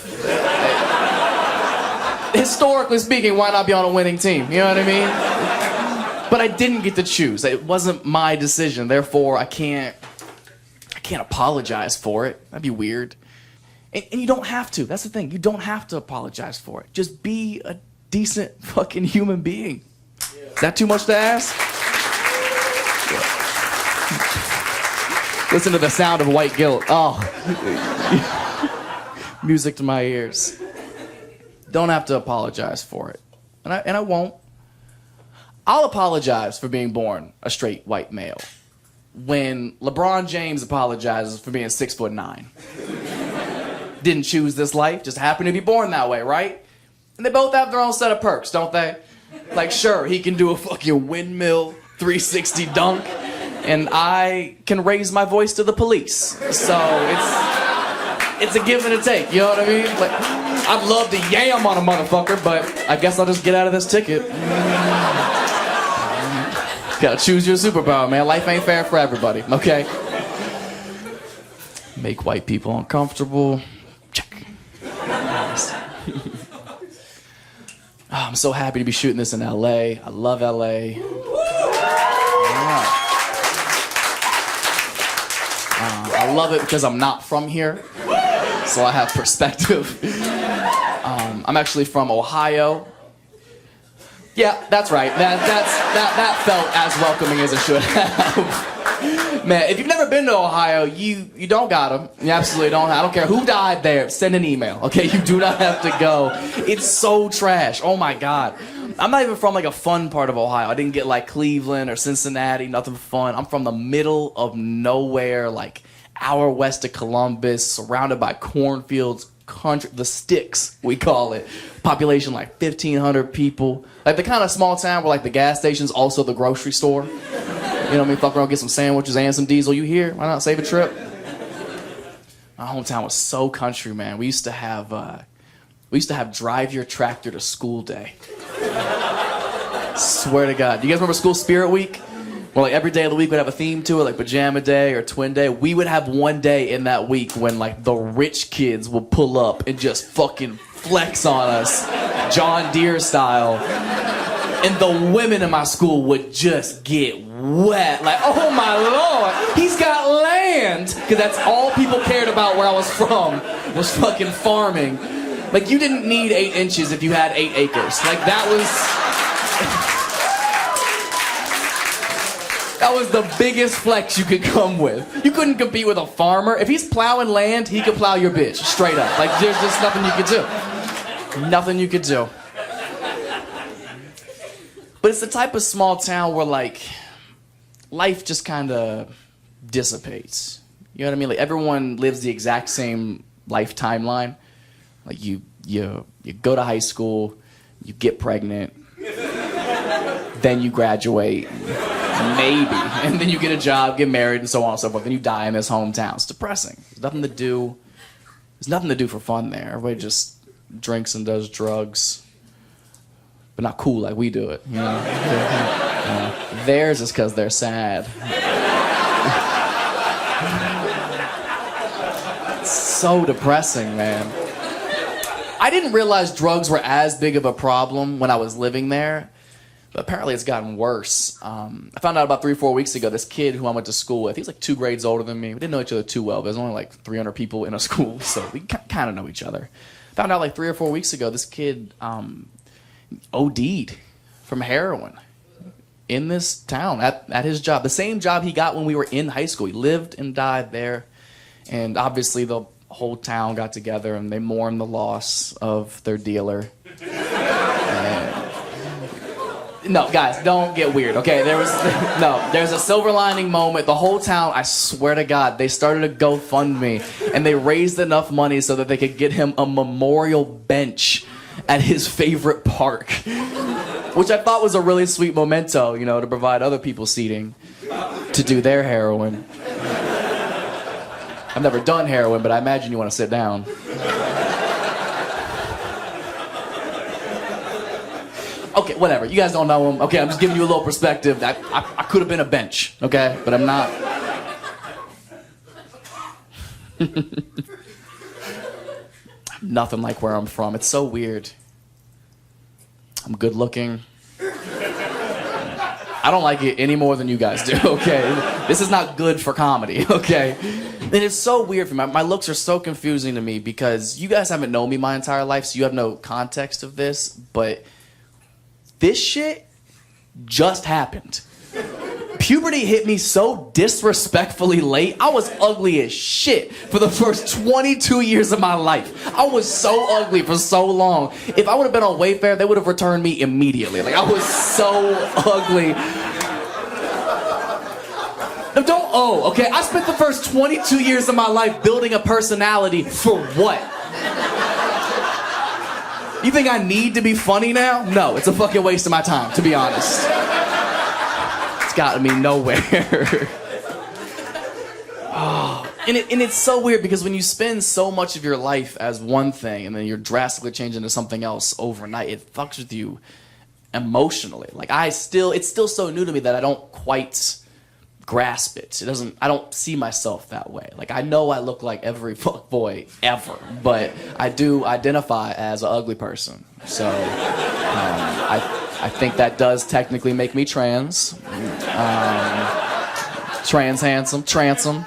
Historically speaking, why not be on a winning team? You know what I mean? But I didn't get to choose. It wasn't my decision. Therefore, I can't apologize for it. That'd be weird. And you don't have to. That's the thing. You don't have to apologize for it. Just be a decent fucking human being. Is that too much to ask? Listen to the sound of white guilt. Oh. Music to my ears. Don't have to apologize for it. And I won't. I'll apologize for being born a straight white male when LeBron James apologizes for being 6'9". Didn't choose this life, just happened to be born that way, right? And they both have their own set of perks, don't they? Like, sure, he can do a fucking windmill 360 dunk, and I can raise my voice to the police. So it's a give and a take, you know what I mean? Like, I'd love to yam on a motherfucker, but I guess I'll just get out of this ticket. Gotta choose your superpower, man. Life ain't fair for everybody, okay? Make white people uncomfortable. Check. Oh, I'm so happy to be shooting this in LA. I love LA. Yeah. I love it because I'm not from here, so I have perspective. I'm actually from Ohio. Yeah, that's right. That felt as welcoming as it should have. Man, if you've never been to Ohio, you don't got them. You absolutely don't. I don't care who died there. Send an email, okay? You do not have to go. It's so trash. Oh my God. I'm not even from like a fun part of Ohio. I didn't get like Cleveland or Cincinnati, nothing fun. I'm from the middle of nowhere, like hour west of Columbus, surrounded by cornfields, country, the sticks, we call it. Population like 1,500 people. Like the kind of small town where like the gas station's also the grocery store. You know what I mean? Fuck around, get some sandwiches and some diesel. You here? Why not save a trip? My hometown was so country, man. We used to have drive your tractor to school day. Swear to God. Do you guys remember School Spirit Week? Well, like every day of the week would have a theme to it, like pajama day or twin day. We would have one day in that week when like the rich kids would pull up and just fucking flex on us, John Deere style. And the women in my school would just get wet. Like, oh my Lord, he's got land. Because that's all people cared about where I was from, was fucking farming. Like, you didn't need 8 inches if you had 8 acres. Like, that was the biggest flex you could come with. You couldn't compete with a farmer. If he's plowing land, he could plow your bitch, straight up. Like, there's just nothing you could do. Nothing you could do. But it's the type of small town where, like, life just kind of dissipates. You know what I mean? Like, everyone lives the exact same life timeline. Like, you go to high school, you get pregnant, then you graduate, maybe, and then you get a job, get married, and so on and so forth. Then you die in this hometown. It's depressing. There's nothing to do. There's nothing to do for fun there. Everybody just drinks and does drugs, but not cool like we do it. You know? Theirs is because they're sad. It's so depressing, man. I didn't realize drugs were as big of a problem when I was living there. But apparently it's gotten worse. I found out about 3 or 4 weeks ago, this kid who I went to school with, he was like 2 grades older than me. We didn't know each other too well. There's only like 300 people in a school, so we kind of know each other. Found out like 3 or 4 weeks ago, this kid OD'd from heroin in this town at his job. The same job he got when we were in high school. He lived and died there. And obviously the whole town got together and they mourned the loss of their dealer. No, guys, don't get weird, okay? There's a silver lining moment. The whole town, I swear to God, they started a GoFundMe, and they raised enough money so that they could get him a memorial bench at his favorite park, which I thought was a really sweet memento, you know, to provide other people seating. to do their heroin. I've never done heroin, but I imagine you want to sit down. Okay, whatever. You guys don't know him. Okay, I'm just giving you a little perspective. I could have been a bench, okay? But I'm not. Nothing like where I'm from. It's so weird. I'm good looking. I don't like it any more than you guys do, okay? This is not good for comedy, okay? And it's so weird for me. My looks are so confusing to me because you guys haven't known me my entire life, so you have no context of this, but this shit just happened. Puberty hit me so disrespectfully late. I was ugly as shit for the first 22 years of my life. I was so ugly for so long. If I would have been on Wayfair, they would have returned me immediately. Like, I was so ugly. No, okay? I spent the first 22 years of my life building a personality for what? You think I need to be funny now? No, it's a fucking waste of my time, to be honest. It's gotten me nowhere. And it's so weird because when you spend so much of your life as one thing and then you're drastically changing to something else overnight, it fucks with you emotionally. Like it's still so new to me that I don't quite grasp it. I don't see myself that way. Like, I know I look like every fuckboy ever, but I do identify as an ugly person. So I think that does technically make me trans. Trans handsome, transom.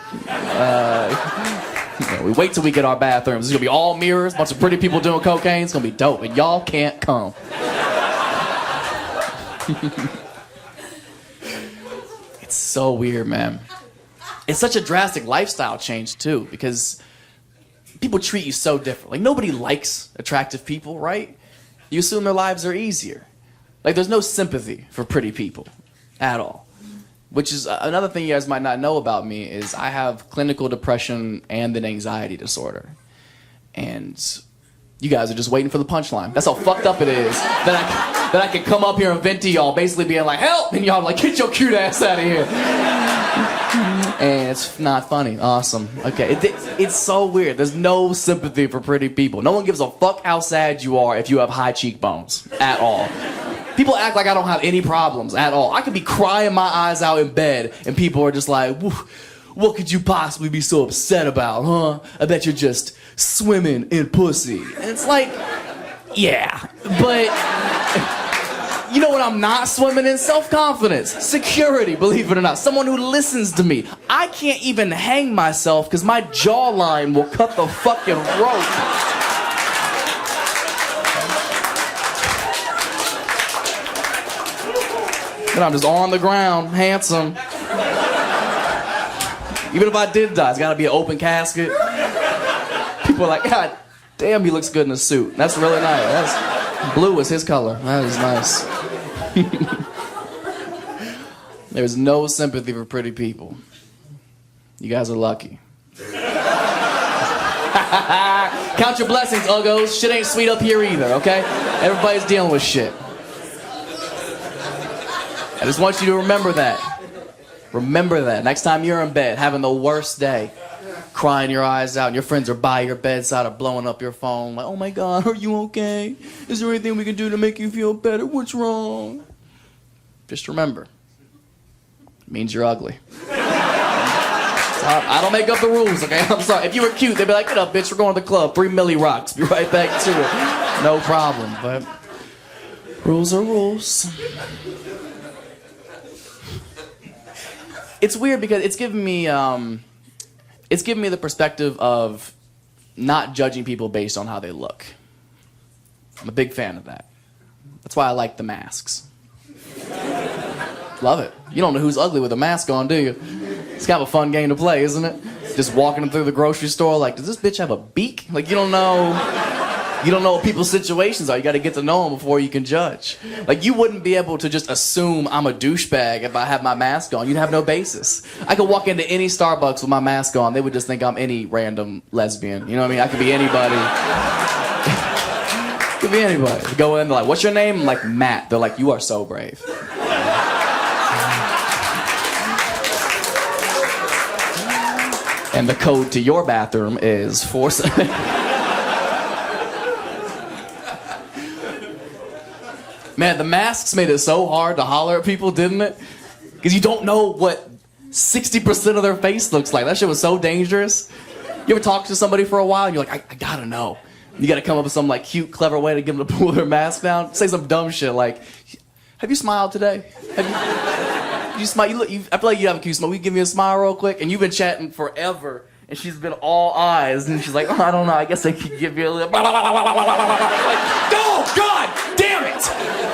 We wait till we get our bathrooms. It's gonna be all mirrors, bunch of pretty people doing cocaine. It's gonna be dope, and y'all can't come. It's so weird, man. It's such a drastic lifestyle change too, because people treat you so different. Like, nobody likes attractive people, right? You assume their lives are easier. Like, there's no sympathy for pretty people at all. Which is another thing you guys might not know about me is I have clinical depression and an anxiety disorder. And you guys are just waiting for the punchline. That's how fucked up it is that I can come up here and vent to y'all, basically being like, help! And y'all like, get your cute ass out of here. And it's not funny. Awesome. Okay. It's so weird. There's no sympathy for pretty people. No one gives a fuck how sad you are if you have high cheekbones at all. People act like I don't have any problems at all. I could be crying my eyes out in bed, and people are just like, what could you possibly be so upset about, huh? I bet you're just swimming in pussy. And it's like, yeah, but you know what I'm not swimming in? Self-confidence, security, believe it or not. Someone who listens to me. I can't even hang myself because my jawline will cut the fucking rope. And I'm just on the ground, handsome. Even if I did die, it's gotta be an open casket. People are like, God damn, he looks good in a suit. That's really nice. Blue is his color. That is nice. There's no sympathy for pretty people. You guys are lucky. Count your blessings, uggos. Shit ain't sweet up here either, okay? Everybody's dealing with shit. I just want you to remember that. Remember that. Next time you're in bed, having the worst day, crying your eyes out, and your friends are by your bedside or blowing up your phone, like, oh my God, are you okay? Is there anything we can do to make you feel better? What's wrong? Just remember, it means you're ugly. I don't make up the rules, okay? I'm sorry. If you were cute, they'd be like, get up, bitch, we're going to the club. 3 milli rocks. Be right back to it. No problem, but rules are rules. It's weird because it's given me the perspective of not judging people based on how they look. I'm a big fan of that. That's why I like the masks. Love it. You don't know who's ugly with a mask on, do you? It's kind of a fun game to play, isn't it? Just walking through the grocery store like, does this bitch have a beak? Like, you don't know what people's situations are. You got to get to know them before you can judge. Like, you wouldn't be able to just assume I'm a douchebag if I have my mask on. You'd have no basis. I could walk into any Starbucks with my mask on. They would just think I'm any random lesbian. You know what I mean? I could be anybody. Could be anybody. Go in, they're like, what's your name? I'm like, Matt. They're like, you are so brave. And the code to your bathroom is 4... Man, the masks made it so hard to holler at people, didn't it? Because you don't know what 60% of their face looks like. That shit was so dangerous. You ever talk to somebody for a while and you're like, I gotta know. You gotta come up with some like cute, clever way to get them to pull their mask down. Say some dumb shit like, have you smiled today? Have you smile? I feel like you have a cute smile. Will you give me a smile real quick? And you've been chatting forever. And she's been all eyes. And she's like, oh, I don't know. I guess I could give you a little... Like, oh, God damn it.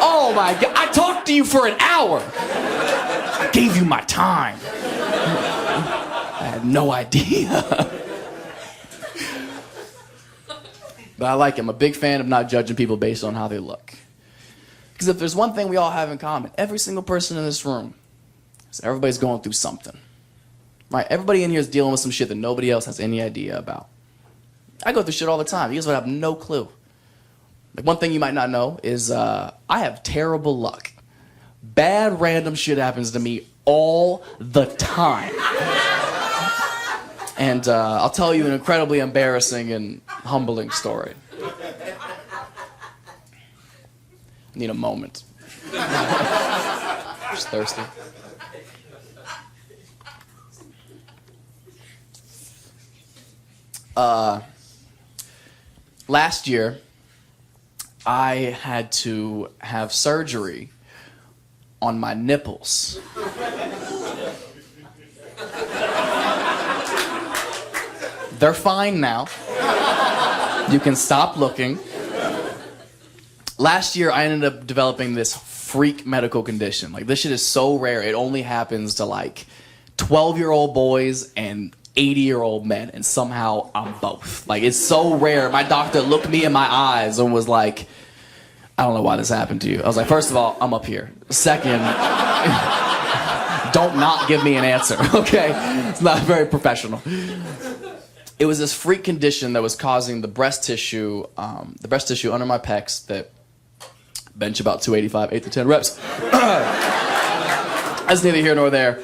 Oh, my God. I talked to you for an hour. I gave you my time. I had no idea. But I like it. I'm a big fan of not judging people based on how they look. Because if there's one thing we all have in common, every single person in this room, is everybody's going through something. Right? Everybody in here is dealing with some shit that nobody else has any idea about. I go through shit all the time. You guys would have no clue. Like one thing you might not know is I have terrible luck. Bad random shit happens to me all the time. And I'll tell you an incredibly embarrassing and humbling story. I need a moment. Just thirsty. Last year, I had to have surgery on my nipples. They're fine now. You can stop looking. Last year, I ended up developing this freak medical condition. Like, this shit is so rare. It only happens to, like, 12-year-old boys and 80-year-old men, and somehow I'm both. Like, it's so rare. My doctor looked me in my eyes and was like, I don't know why this happened to you. I was like, first of all, I'm up here. Second, don't not give me an answer, okay? It's not very professional. It was this freak condition that was causing the breast tissue under my pecs that bench about 285, 8 to 10 reps. That's neither here nor there.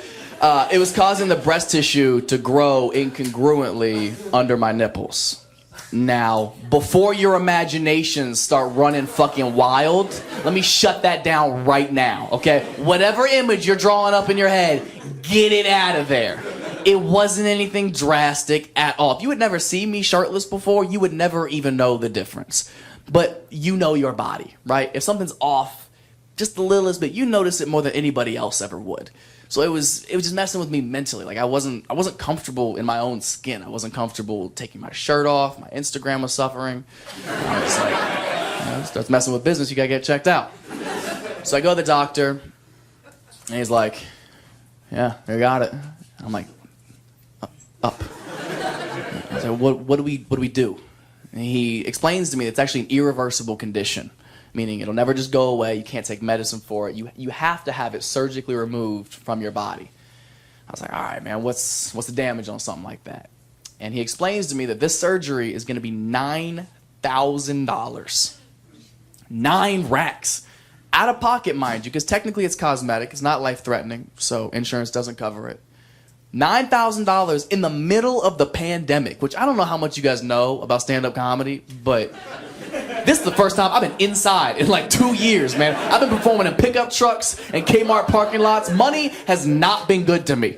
It was causing the breast tissue to grow incongruently under my nipples. Now, before your imaginations start running fucking wild, let me shut that down right now, okay? Whatever image you're drawing up in your head, get it out of there. It wasn't anything drastic at all. If you had never seen me shirtless before, you would never even know the difference. But you know your body, right? If something's off just the littlest bit, you notice it more than anybody else ever would. So it was just messing with me mentally. Like I wasn't comfortable in my own skin. I wasn't comfortable taking my shirt off. My Instagram was suffering. I was like, starts messing with business, you gotta get checked out. So I go to the doctor, and he's like, yeah, you got it. I'm like, up. I said, what do we do? And he explains to me it's actually an irreversible condition, meaning it'll never just go away. You can't take medicine for it. You have to have it surgically removed from your body. I was like, all right, man, what's the damage on something like that? And he explains to me that this surgery is going to be $9,000. 9 racks. Out of pocket, mind you, because technically it's cosmetic. It's not life-threatening, so insurance doesn't cover it. $9,000 in the middle of the pandemic, which I don't know how much you guys know about stand-up comedy, but this is the first time I've been inside in like 2 years, man. I've been performing in pickup trucks and Kmart parking lots. Money has not been good to me.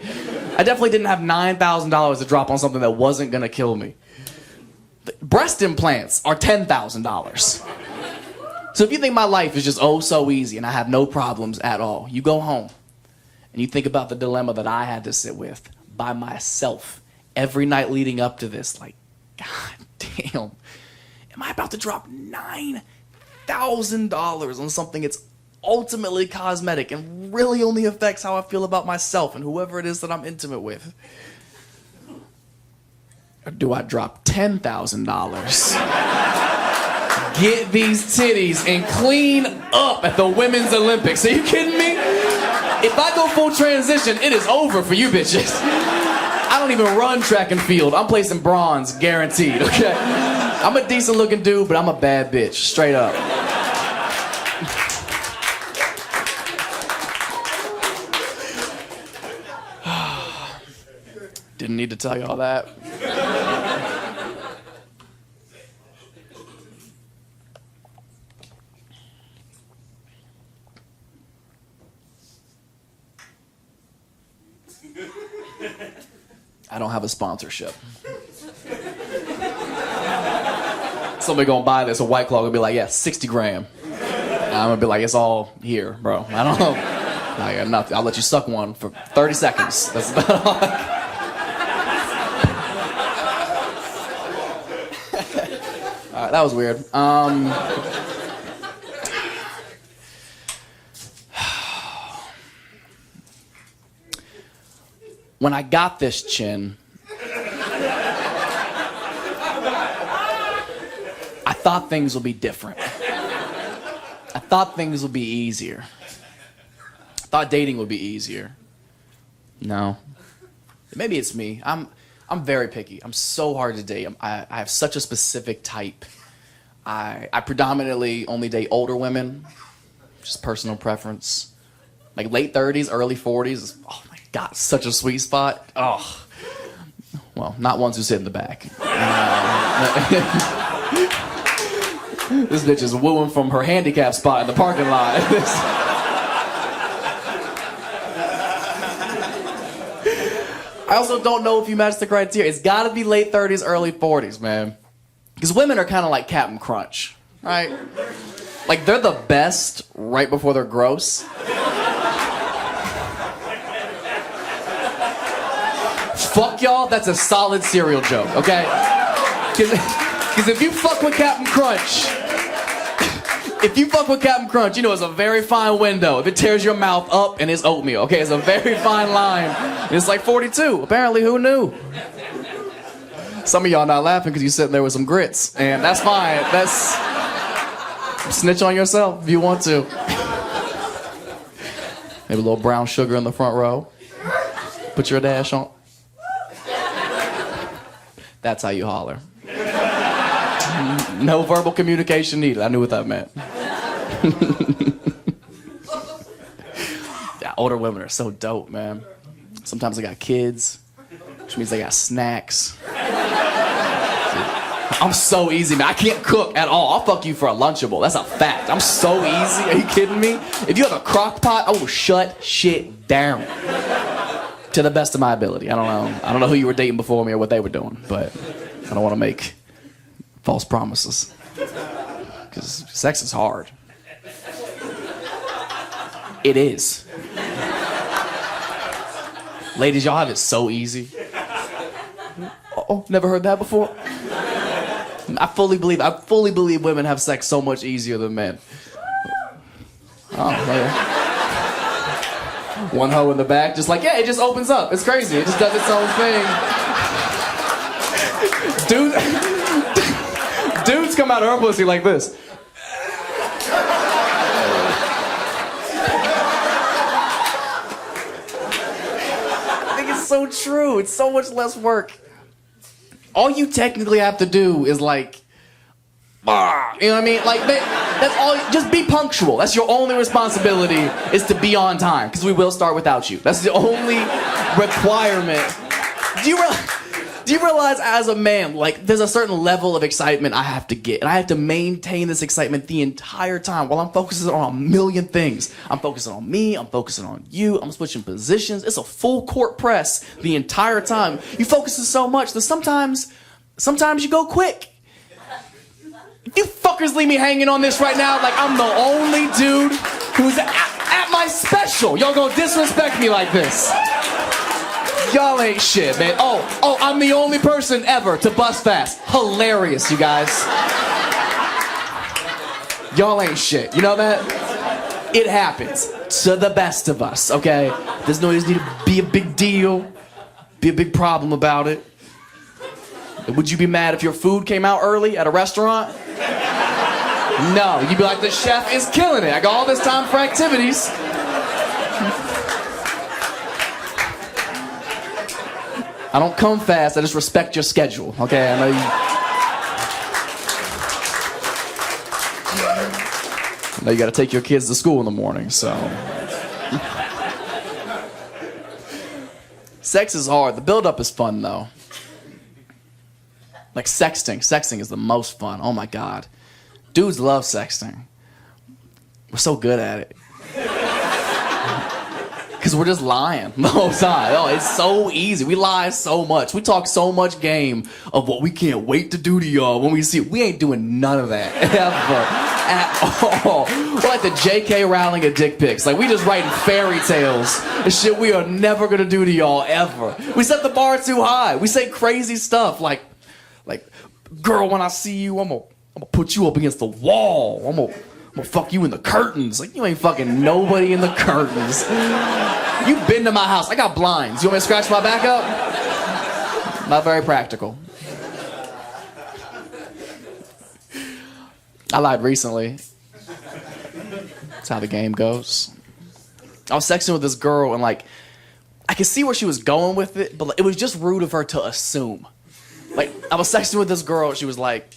I definitely didn't have $9,000 to drop on something that wasn't gonna kill me. Breast implants are $10,000. So if you think my life is just oh so easy and I have no problems at all, you go home and you think about the dilemma that I had to sit with by myself every night leading up to this. Like, God damn. Am I about to drop $9,000 on something that's ultimately cosmetic and really only affects how I feel about myself and whoever it is that I'm intimate with? Or do I drop $10,000? Get these titties and clean up at the Women's Olympics. Are you kidding me? If I go full transition, it is over for you bitches. I don't even run track and field. I'm placing bronze, guaranteed, okay? I'm a decent looking dude, but I'm a bad bitch, straight up. Didn't need to tell you all that. I don't have a sponsorship. Somebody gonna buy this, a White Claw gonna be like, yeah, 60 gram. And I'm gonna be like, it's all here, bro. I don't know. I got nothing. I'll let you suck one for 30 seconds. That's about all. All right, that was weird. When I got this chin, I thought things would be different. I thought things would be easier. I thought dating would be easier. No. Maybe it's me. I'm very picky. I'm so hard to date. I have such a specific type. I predominantly only date older women. Just personal preference. Like late 30s, early 40s. Oh my God, such a sweet spot. Oh. Well, not ones who sit in the back. This bitch is wooing from her handicap spot in the parking lot. I also don't know if you match the criteria. It's gotta be late 30s, early 40s, man. Because women are kind of like Captain Crunch, right? Like they're the best right before they're gross. Fuck y'all, that's a solid cereal joke, okay? Because if you fuck with Captain Crunch, you know it's a very fine window. If it tears your mouth up and it's oatmeal, okay? It's a very fine line. And it's like 42. Apparently, who knew? Some of y'all not laughing because you're sitting there with some grits. And that's fine. That's... Snitch on yourself if you want to. Maybe a little brown sugar in the front row. Put your dash on. That's how you holler. No verbal communication needed. I knew what that meant. Yeah, older women are so dope, man. Sometimes they got kids, which means they got snacks. I'm so easy, man. I can't cook at all. I'll fuck you for a Lunchable. That's a fact. I'm so easy. Are you kidding me? If you have a crock pot, I will shut shit down. To the best of my ability. I don't know who you were dating before me or what they were doing, but I don't want to make false promises. Because sex is hard. It is. Ladies, y'all have it so easy. Oh, never heard that before? I fully believe women have sex so much easier than men. Oh, yeah. One hoe in the back, just like, yeah, it just opens up. It's crazy. It just does its own thing. Dudes come out of her pussy like this. I think it's so true. It's so much less work. All you technically have to do is like, you know what I mean? Like, that's all. Just be punctual. That's your only responsibility, is to be on time, because we will start without you. That's the only requirement. Do you realize as a man, like, there's a certain level of excitement I have to get, and I have to maintain this excitement the entire time while I'm focusing on a million things. I'm focusing on me. I'm focusing on you. I'm switching positions. It's a full court press the entire time. You focus so much that sometimes you go quick. You fuckers leave me hanging on this right now like I'm the only dude who's at my special. Y'all gonna disrespect me like this. Y'all ain't shit, man. Oh, I'm the only person ever to bust fast. Hilarious, you guys. Y'all ain't shit. You know that? It happens to the best of us, okay? There's no need to be a big deal, be a big problem about it. Would you be mad if your food came out early at a restaurant? No, you'd be like, the chef is killing it. I got all this time for activities. I don't come fast, I just respect your schedule, okay? I know you gotta take your kids to school in the morning, so. Sex is hard. The build-up is fun, though. Like sexting. Sexting is the most fun. Oh, my God. Dudes love sexting. We're so good at it. Because we're just lying the whole time. Oh, it's so easy. We lie so much. We talk so much game of what we can't wait to do to y'all when we see it. We ain't doing none of that ever at all. We're like the J.K. Rowling of dick pics. Like, we just writing fairy tales and shit we are never going to do to y'all ever. We set the bar too high. We say crazy stuff like, girl, when I see you, I'm gonna put you up against the wall. I'm gonna fuck you in the curtains. Like, you ain't fucking nobody in the curtains. You've been to my house. I got blinds. You want me to scratch my back up? Not very practical. I lied recently. That's how the game goes. I was sexting with this girl and like, I could see where she was going with it, but like, it was just rude of her to assume. Like, I was sexting with this girl. She was like,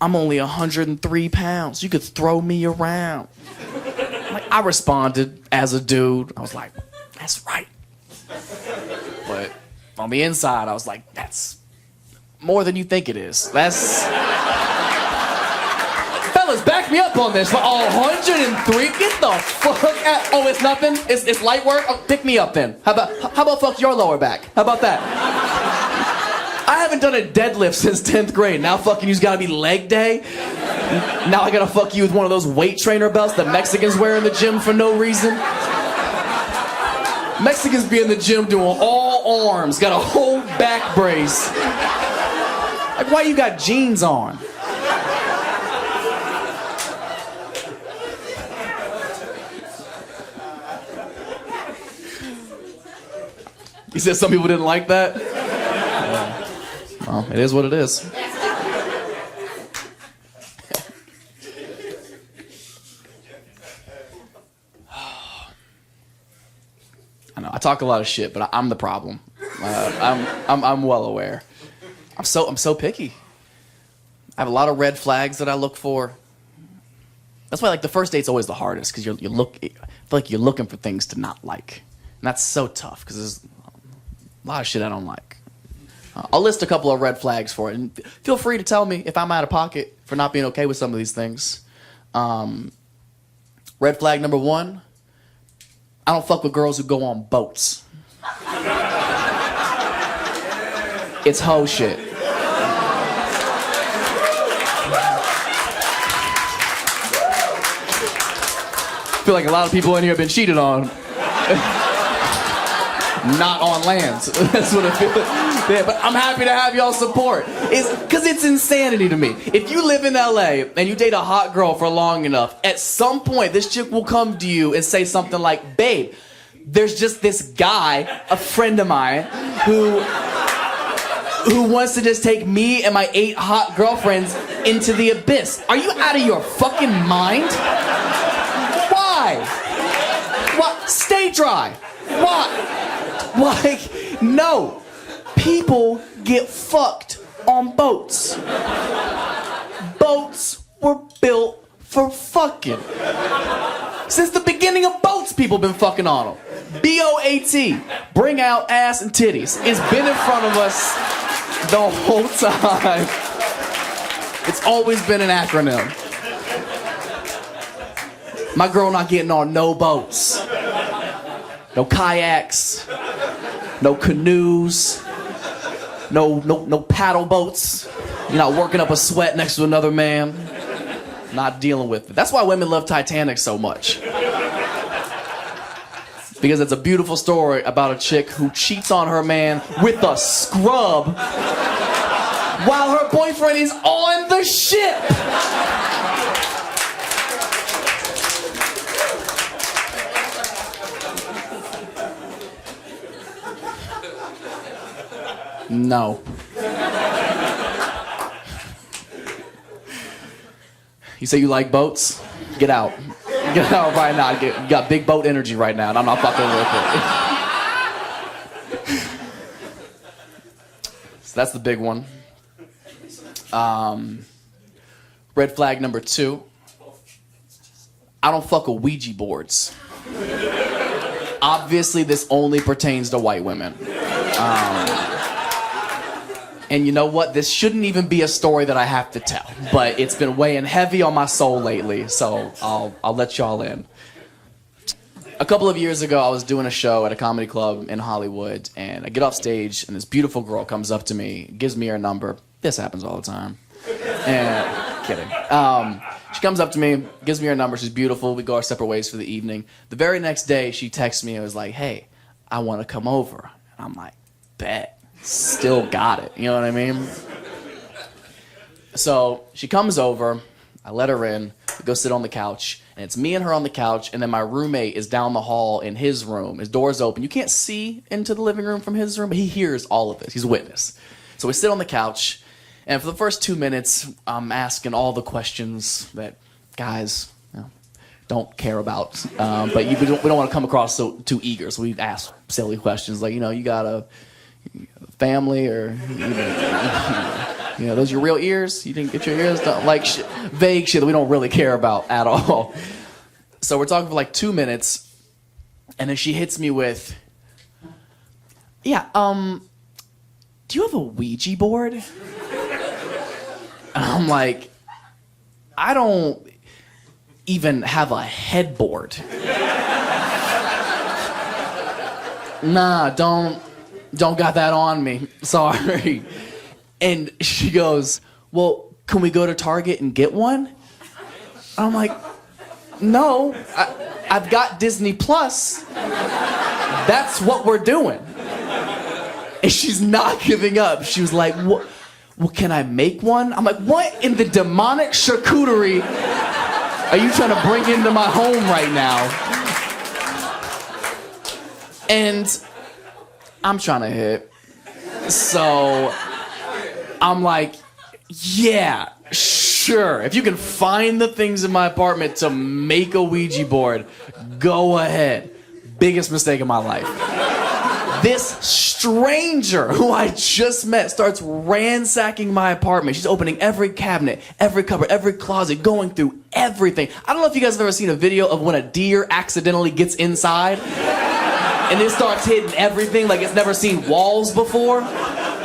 I'm only 103 pounds. You could throw me around. Like, I responded as a dude. I was like, that's right. But on the inside, I was like, that's more than you think it is. That's... Fellas, back me up on this. 103? Get the fuck out. Oh, it's nothing? It's light work? Oh, pick me up then. How about fuck your lower back? How about that? I haven't done a deadlift since 10th grade. Now fucking you's gotta be leg day. Now I gotta fuck you with one of those weight trainer belts that Mexicans wear in the gym for no reason. Mexicans be in the gym doing all arms, got a whole back brace. Like, why you got jeans on? You said some people didn't like that? Well, it is what it is. I know I talk a lot of shit, but I'm the problem. I'm well aware. I'm so picky. I have a lot of red flags that I look for. That's why like the first date's always the hardest because I feel like you're looking for things to not like, and that's so tough because there's a lot of shit I don't like. I'll list a couple of red flags for it, and feel free to tell me if I'm out of pocket for not being okay with some of these things. Red flag number 1, I don't fuck with girls who go on boats. It's hoe shit. I feel like a lot of people in here have been cheated on. Not on land. That's what I feel. Yeah, but I'm happy to have y'all support. Because it's insanity to me. If you live in LA and you date a hot girl for long enough, at some point this chick will come to you and say something like, babe, there's just this guy, a friend of mine, who wants to just take me and my 8 hot girlfriends into the abyss. Are you out of your fucking mind? Why? What? Stay dry. Why? Like, no. People get fucked on boats. Boats were built for fucking. Since the beginning of boats, people been fucking on them. B-O-A-T. Bring out ass and titties. It's been in front of us the whole time. It's always been an acronym. My girl not getting on no boats. No kayaks. No canoes. No paddle boats. You're not working up a sweat next to another man. Not dealing with it. That's why women love Titanic so much. Because it's a beautiful story about a chick who cheats on her man with a scrub while her boyfriend is on the ship. No. You say you like boats? Get out. Get out right now. You got big boat energy right now, and I'm not fucking with it. So that's the big one. Red flag number 2. I don't fuck with Ouija boards. Obviously, this only pertains to white women. And you know what? This shouldn't even be a story that I have to tell, but it's been weighing heavy on my soul lately, so I'll let y'all in. A couple of years ago, I was doing a show at a comedy club in Hollywood, and I get off stage, and this beautiful girl comes up to me, gives me her number. This happens all the time. And kidding. She comes up to me, gives me her number. She's beautiful. We go our separate ways for the evening. The very next day, she texts me and was like, "Hey, I want to come over." And I'm like, "Bet." Still got it. You know what I mean? So she comes over. I let her in. We go sit on the couch. And it's me and her on the couch. And then my roommate is down the hall in his room. His door's open. You can't see into the living room from his room, but he hears all of this. He's a witness. So we sit on the couch. And for the first 2 minutes, I'm asking all the questions that guys don't care about. But we don't want to come across too eager. So we ask silly questions like, you got a family, or those your real ears? You didn't get your ears done? Like vague shit that we don't really care about at all. So we're talking for like 2 minutes, and then she hits me with, "Yeah, do you have a Ouija board?" And I'm like, "I don't even have a headboard." Nah, don't got that on me. Sorry. And she goes, "Well, can we go to Target and get one?" I'm like, "No, I've got Disney Plus. That's what we're doing." And she's not giving up. She was like, "Well, can I make one?" I'm like, "What in the demonic charcuterie are you trying to bring into my home right now?" And I'm trying to hit. So I'm like, "Yeah, sure. If you can find the things in my apartment to make a Ouija board, go ahead." Biggest mistake of my life. This stranger who I just met starts ransacking my apartment. She's opening every cabinet, every cupboard, every closet, going through everything. I don't know if you guys have ever seen a video of when a deer accidentally gets inside and it starts hitting everything like it's never seen walls before.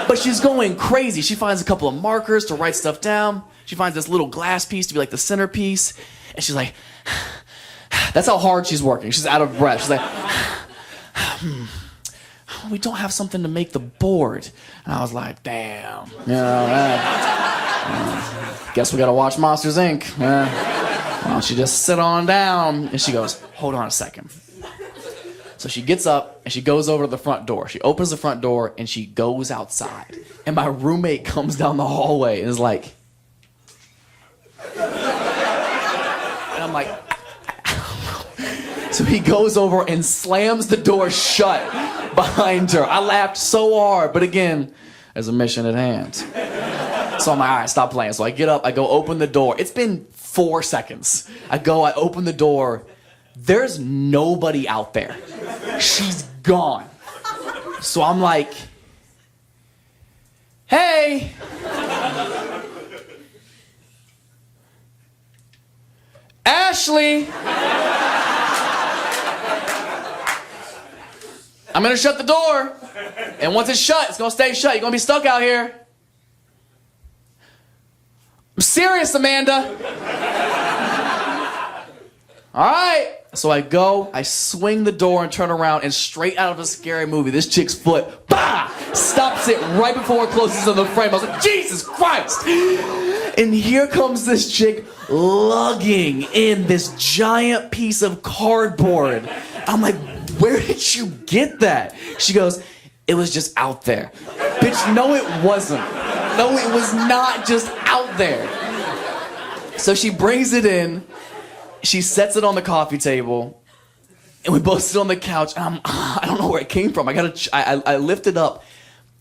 But she's going crazy. She finds a couple of markers to write stuff down. She finds this little glass piece to be like the centerpiece. And she's like, that's how hard she's working. She's out of breath. She's like, we don't have something to make the board. And I was like, damn. Guess we gotta watch Monsters, Inc. Why don't you just sit on down? And she goes, hold on a second. So she gets up and she goes over to the front door. She opens the front door and she goes outside. And my roommate comes down the hallway and is like, and I'm like, so he goes over and slams the door shut behind her. I laughed so hard, but again, there's a mission at hand. So I'm like, all right, stop playing. So I get up, I go open the door. It's been 4 seconds. I open the door. There's nobody out there. She's gone. So I'm like, hey. Ashley. I'm gonna shut the door. And once it's shut, it's gonna stay shut. You're gonna be stuck out here. I'm serious, Amanda. All right. So I go, I swing the door and turn around, and straight out of a scary movie, this chick's foot, bah, stops it right before it closes on the frame. I was like, Jesus Christ. And here comes this chick lugging in this giant piece of cardboard. I'm like, where did you get that? She goes, it was just out there. Bitch, no it wasn't. No, it was not just out there. So she brings it in. She sets it on the coffee table, and we both sit on the couch, and I don't know where it came from. I lift it up.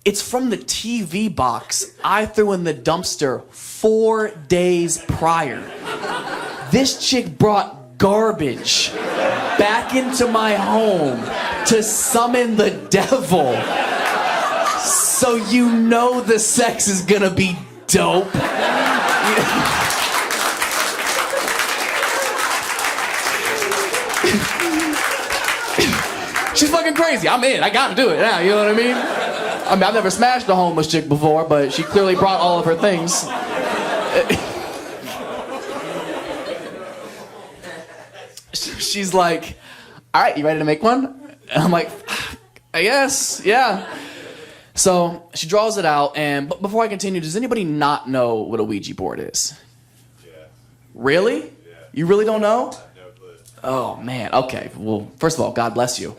It's from the TV box I threw in the dumpster 4 days prior. This chick brought garbage back into my home to summon the devil. So you know the sex is gonna be dope. She's fucking crazy. I'm in. I gotta do it now. You know what I mean? I mean, I've never smashed a homeless chick before, but she clearly brought all of her things. She's like, all right, you ready to make one? And I'm like, I guess, yeah. So she draws it out, and before I continue, does anybody not know what a Ouija board is? Yeah. Really? Yeah. You really don't know? No clue. Oh, man. Okay. Well, first of all, God bless you.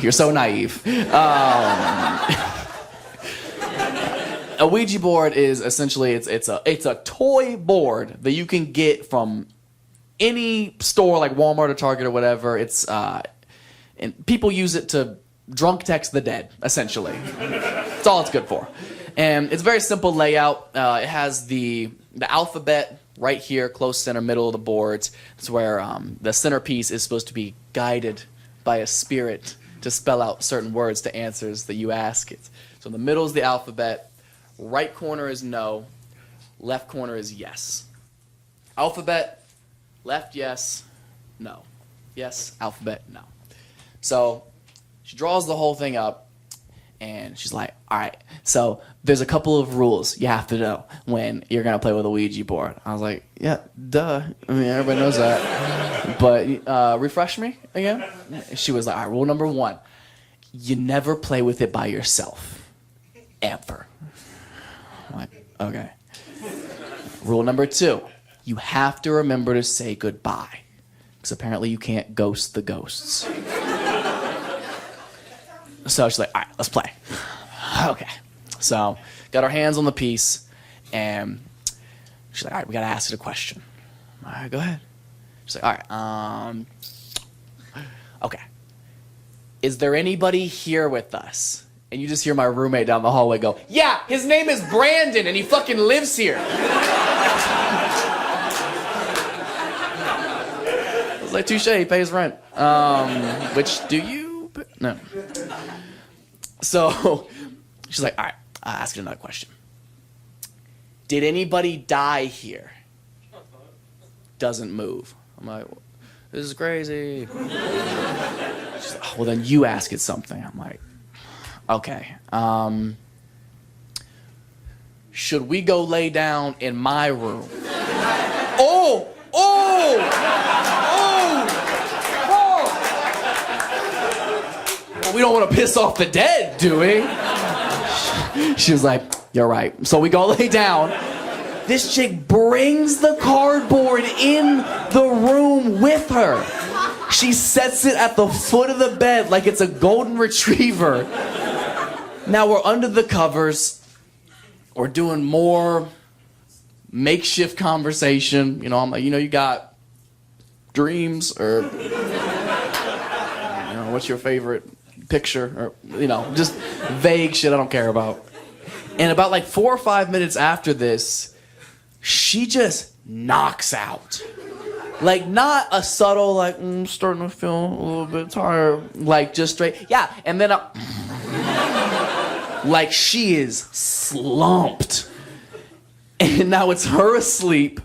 You're so naive. A Ouija board is essentially it's a toy board that you can get from any store like Walmart or Target or whatever. And people use it to drunk text the dead, essentially. That's all it's good for. And it's a very simple layout. It has the alphabet right here, close center, middle of the board. It's where the centerpiece is supposed to be guided by a spirit to spell out certain words to answers that you ask it. So in the middle is the alphabet. Right corner is no. Left corner is yes. Alphabet, left, yes, no. Yes, alphabet, no. So she draws the whole thing up, and she's like, all right, so there's a couple of rules you have to know when you're going to play with a Ouija board. I was like, yeah, duh. I mean, everybody knows that. But refresh me again. She was like, all right, rule number 1, you never play with it by yourself. Ever. I'm like, okay. Rule number 2, you have to remember to say goodbye. Because apparently you can't ghost the ghosts. So she's like, all right, let's play. Okay. So got our hands on the piece, and she's like, all right, we got to ask it a question. All right, go ahead. She's like, all right, okay. Is there anybody here with us? And you just hear my roommate down the hallway go, yeah, his name is Brandon, and he fucking lives here. I was like, touche, he pays rent. Which do you? No. So she's like, all right, I'll ask you another question. Did anybody die here? Doesn't move. I'm like, this is crazy. She's like, oh, well, then you ask it something. I'm like, okay. Should we go lay down in my room? Oh! Well, we don't want to piss off the dead, do we? She was like, you're right. So we go lay down. This chick brings the cardboard in the room with her. She sets it at the foot of the bed like it's a golden retriever. Now we're under the covers. We're doing more makeshift conversation. You know, I'm like, you know, you got dreams, or you know, what's your favorite picture, or you know, just vague shit I don't care about. And about like 4 or 5 minutes after this, she just knocks out. Like, not a subtle, like, starting to feel a little bit tired. Like, just straight, yeah. And then, like, she is slumped. And now it's her asleep,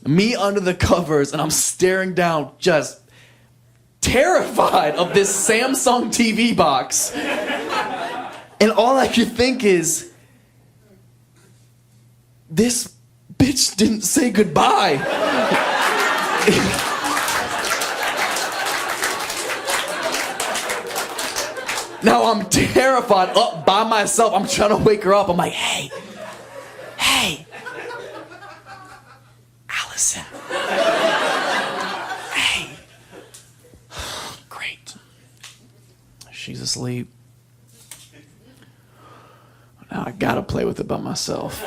me under the covers, and I'm staring down, just terrified of this Samsung TV box. And all I could think is, this bitch didn't say goodbye. Now I'm terrified, up by myself. I'm trying to wake her up. I'm like, hey, Allison. Hey. Great. She's asleep. Now I gotta play with it by myself.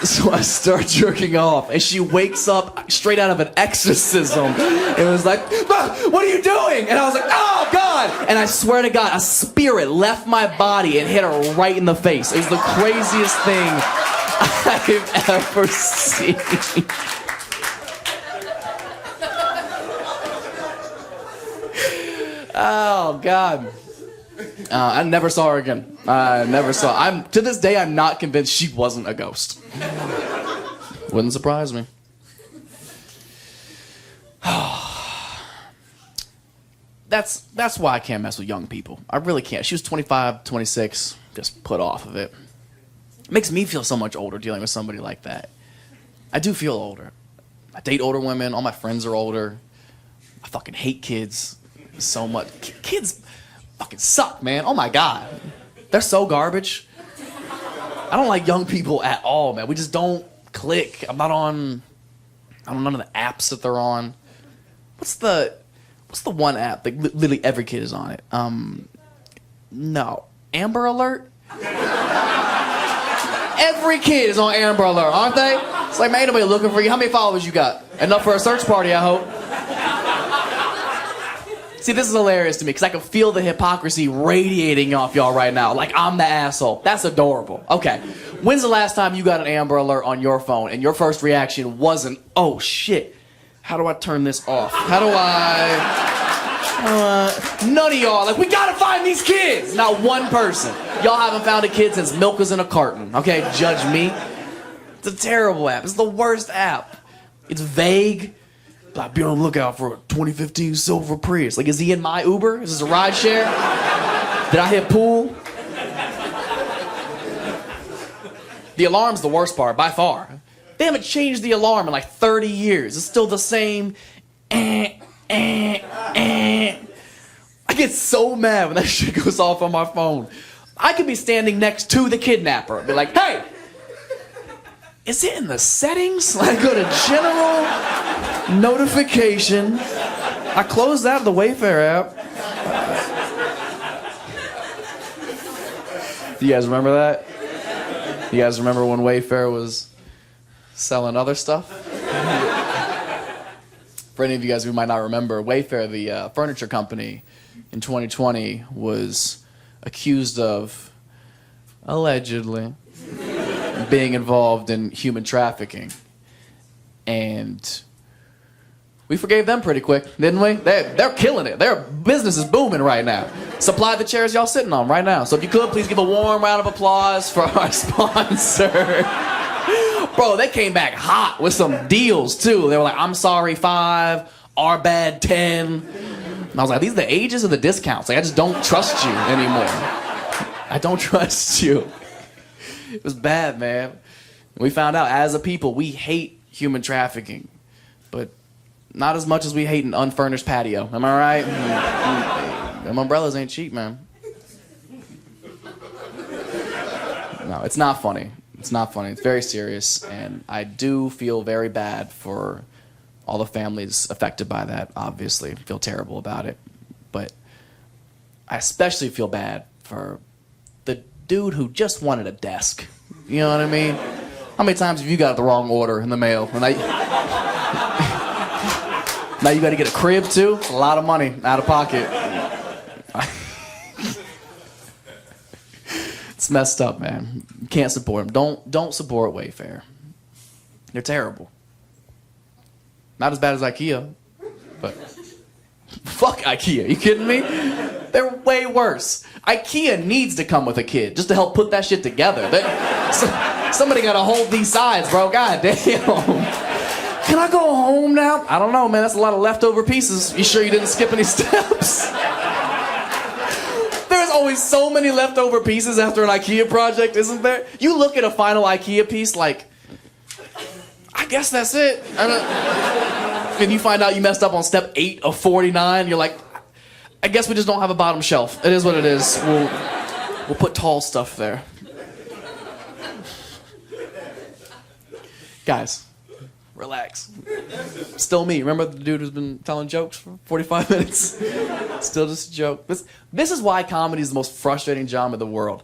So I start jerking off, and she wakes up straight out of an exorcism. It was like, what are you doing? And I was like, oh, God. And I swear to God, a spirit left my body and hit her right in the face. It was the craziest thing I've ever seen. Oh, God. I never saw her again. To this day, I'm not convinced she wasn't a ghost. Wouldn't surprise me. that's why I can't mess with young people. I really can't. She was 25, 26, just put off of it. It makes me feel so much older dealing with somebody like that. I do feel older. I date older women. All my friends are older. I fucking hate kids so much. Kids fucking suck, man. Oh my God. They're so garbage. I don't like young people at all, man. We just don't click. I don't know none of the apps that they're on. What's the one app that literally every kid is on it? No. Amber Alert? Every kid is on Amber Alert, aren't they? It's like, man, ain't nobody looking for you. How many followers you got? Enough for a search party, I hope. See, this is hilarious to me because I can feel the hypocrisy radiating off y'all right now. Like I'm the asshole. That's adorable. Okay. When's the last time you got an Amber Alert on your phone and your first reaction wasn't, oh shit, how do I turn this off? How do I... none of y'all, like, we gotta find these kids. Not one person. Y'all haven't found a kid since milk was in a carton. Okay, judge me. It's a terrible app. It's the worst app. It's vague. Like, be on the lookout for a 2015 Silver Prius. Like, is he in my Uber? Is this a ride share? Did I hit pool? The alarm's the worst part, by far. They haven't changed the alarm in like 30 years. It's still the same. I get so mad when that shit goes off on my phone. I could be standing next to the kidnapper and be like, hey, is it in the settings? I go to general, notification. I closed out of the Wayfair app. Do you guys remember that? You guys remember when Wayfair was selling other stuff? For any of you guys who might not remember, Wayfair, the furniture company, in 2020 was accused of, allegedly, being involved in human trafficking. And we forgave them pretty quick, didn't we? They're killing it. Their business is booming right now. Supply the chairs y'all sitting on right now. So if you could, please give a warm round of applause for our sponsor. Bro, they came back hot with some deals, too. They were like, I'm sorry, 5, our bad, 10. And I was like, these are the ages of the discounts. Like, I just don't trust you anymore. I don't trust you. It was bad, man. We found out, as a people, we hate human trafficking. But not as much as we hate an unfurnished patio. Am I right? Them umbrellas ain't cheap, man. No, it's not funny. It's not funny. It's very serious, and I do feel very bad for all the families affected by that, obviously. I feel terrible about it. But I especially feel bad for the dude who just wanted a desk. You know what I mean? How many times have you got the wrong order in the mail? And now you got to get a crib, too? It's a lot of money out of pocket. It's messed up, man. You can't support them. Don't support Wayfair. They're terrible. Not as bad as IKEA, but fuck IKEA. You kidding me? They're way worse. IKEA needs to come with a kid just to help put that shit together. Somebody got to hold these sides, bro. God damn. Can I go home now? I don't know, man. That's a lot of leftover pieces. You sure you didn't skip any steps? There's always so many leftover pieces after an IKEA project, isn't there? You look at a final IKEA piece like, I guess that's it. And you find out you messed up on step 8 of 49. You're like, I guess we just don't have a bottom shelf. It is what it is. We'll put tall stuff there. Guys, relax. Still me. Remember the dude who's been telling jokes for 45 minutes? Still just a joke. This is why comedy is the most frustrating job in the world.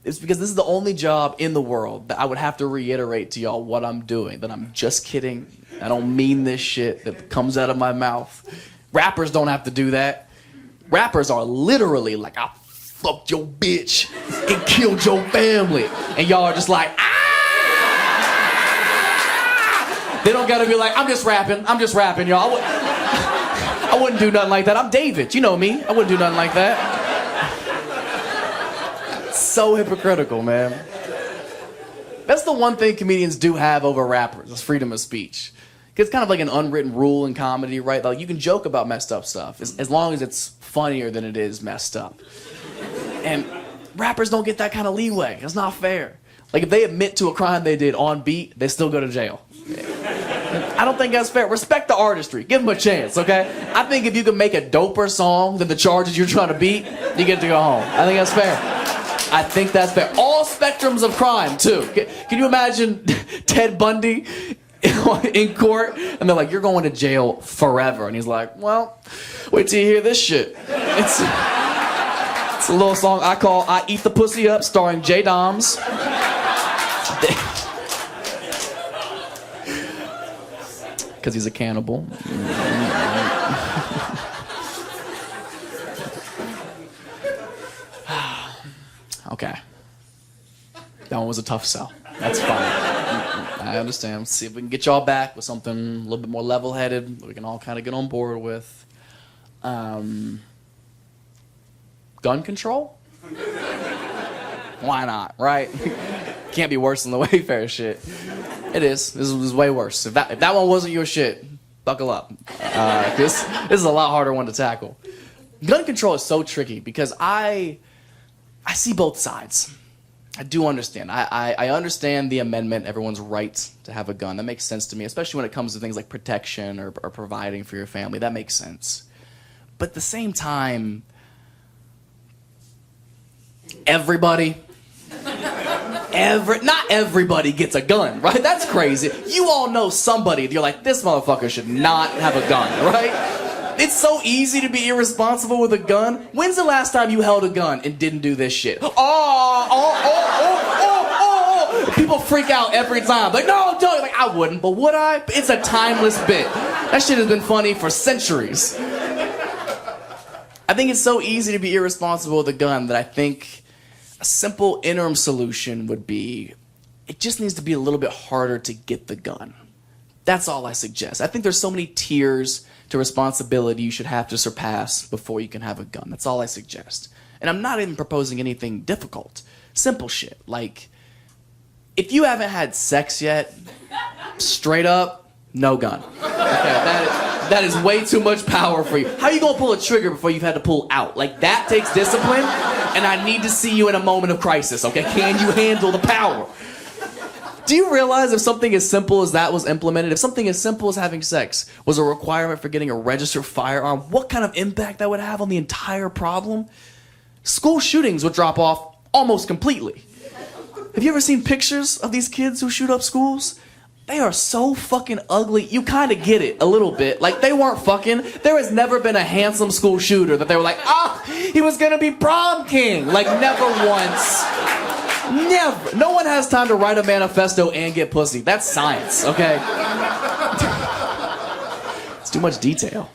It's because this is the only job in the world that I would have to reiterate to y'all what I'm doing. That I'm just kidding. I don't mean this shit that comes out of my mouth. Rappers don't have to do that. Rappers are literally like, I fucked your bitch and killed your family. And y'all are just like, ah! They don't gotta be like, I'm just rapping, y'all. I wouldn't do nothing like that. I'm David, you know me. I wouldn't do nothing like that. So hypocritical, man. That's the one thing comedians do have over rappers, is freedom of speech. It's kind of like an unwritten rule in comedy, right? Like, you can joke about messed up stuff as long as it's funnier than it is messed up. And rappers don't get that kind of leeway. It's not fair. Like, if they admit to a crime they did on beat, they still go to jail. I don't think that's fair. Respect the artistry. Give them a chance, okay? I think if you can make a doper song than the charges you're trying to beat, you get to go home. I think that's fair. I think that's fair. All spectrums of crime, too. Can you imagine Ted Bundy in court? And they're like, you're going to jail forever. And he's like, well, wait till you hear this shit. It's a little song I call I Eat the Pussy Up, starring J. Doms. Because he's a cannibal. Okay. That one was a tough sell. That's fine. I understand. Let's see if we can get y'all back with something a little bit more level-headed that we can all kind of get on board with. Gun control? Why not, right? Can't be worse than the Wayfair shit. It is. This is way worse. If that one wasn't your shit, buckle up. This is a lot harder one to tackle. Gun control is so tricky because I see both sides. I do understand. I understand the amendment, everyone's right to have a gun. That makes sense to me, especially when it comes to things like protection or providing for your family. That makes sense. But at the same time, everybody... not everybody gets a gun, right? That's crazy. You all know somebody. You're like, this motherfucker should not have a gun, right? It's so easy to be irresponsible with a gun. When's the last time you held a gun and didn't do this shit? People freak out every time. Like, no, don't. Like, I wouldn't, but would I? It's a timeless bit. That shit has been funny for centuries. I think it's so easy to be irresponsible with a gun that I think a simple interim solution would be, it just needs to be a little bit harder to get the gun. That's all I suggest. I think there's so many tiers to responsibility you should have to surpass before you can have a gun. That's all I suggest. And I'm not even proposing anything difficult. Simple shit. Like, if you haven't had sex yet, straight up, no gun. Okay, that is way too much power for you. How are you gonna pull a trigger before you've had to pull out? Like, that takes discipline, and I need to see you in a moment of crisis, okay? Can you handle the power? Do you realize if something as simple as that was implemented, if something as simple as having sex was a requirement for getting a registered firearm, what kind of impact that would have on the entire problem? School shootings would drop off almost completely. Have you ever seen pictures of these kids who shoot up schools? They are so fucking ugly. You kind of get it a little bit. Like, they weren't fucking. There has never been a handsome school shooter that they were like, he was gonna be prom king. Like, never once. Never. No one has time to write a manifesto and get pussy. That's science, okay? It's too much detail.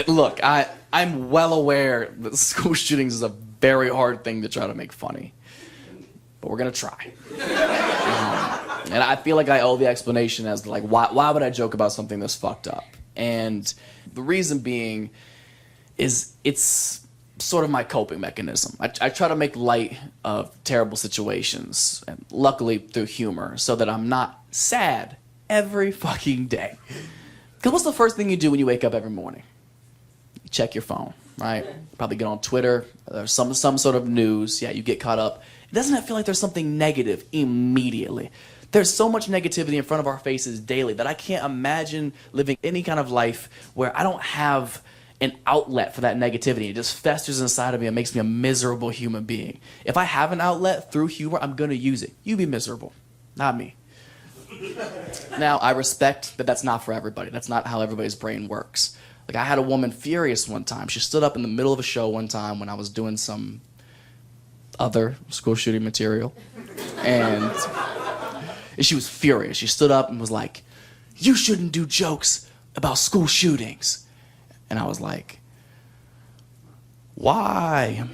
Look, I'm well aware that school shootings is a very hard thing to try to make funny. But we're gonna try. And I feel like I owe the explanation as to, like, why would I joke about something this fucked up? And the reason being is it's sort of my coping mechanism. I try to make light of terrible situations, and luckily through humor, so that I'm not sad every fucking day. Because what's the first thing you do when you wake up every morning? You check your phone, right? Probably get on Twitter, or some sort of news. Yeah, you get caught up. Doesn't it feel like there's something negative immediately? There's so much negativity in front of our faces daily that I can't imagine living any kind of life where I don't have an outlet for that negativity. It just festers inside of me and makes me a miserable human being. If I have an outlet through humor, I'm gonna use it. You be miserable, not me. Now, I respect that that's not for everybody. That's not how everybody's brain works. Like, I had a woman furious one time. She stood up in the middle of a show one time when I was doing some other school shooting material, and she was furious. She stood up and was like, "You shouldn't do jokes about school shootings." And I was like, "Why?"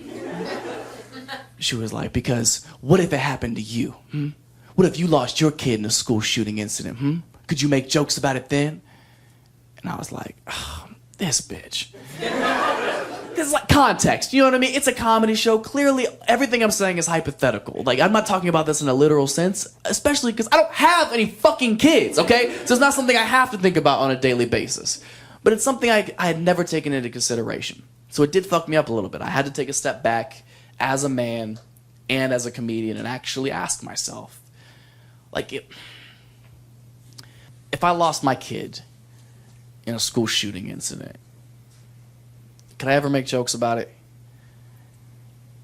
She was like, "Because what if it happened to you? What if you lost your kid in a school shooting incident? Could you make jokes about it then?" And I was like, "Oh, this bitch." Because like context, you know what I mean? It's a comedy show. Clearly, everything I'm saying is hypothetical. Like, I'm not talking about this in a literal sense, especially because I don't have any fucking kids, okay? So it's not something I have to think about on a daily basis. But it's something I had never taken into consideration. So it did fuck me up a little bit. I had to take a step back as a man and as a comedian and actually ask myself, like, if I lost my kid in a school shooting incident, could I ever make jokes about it?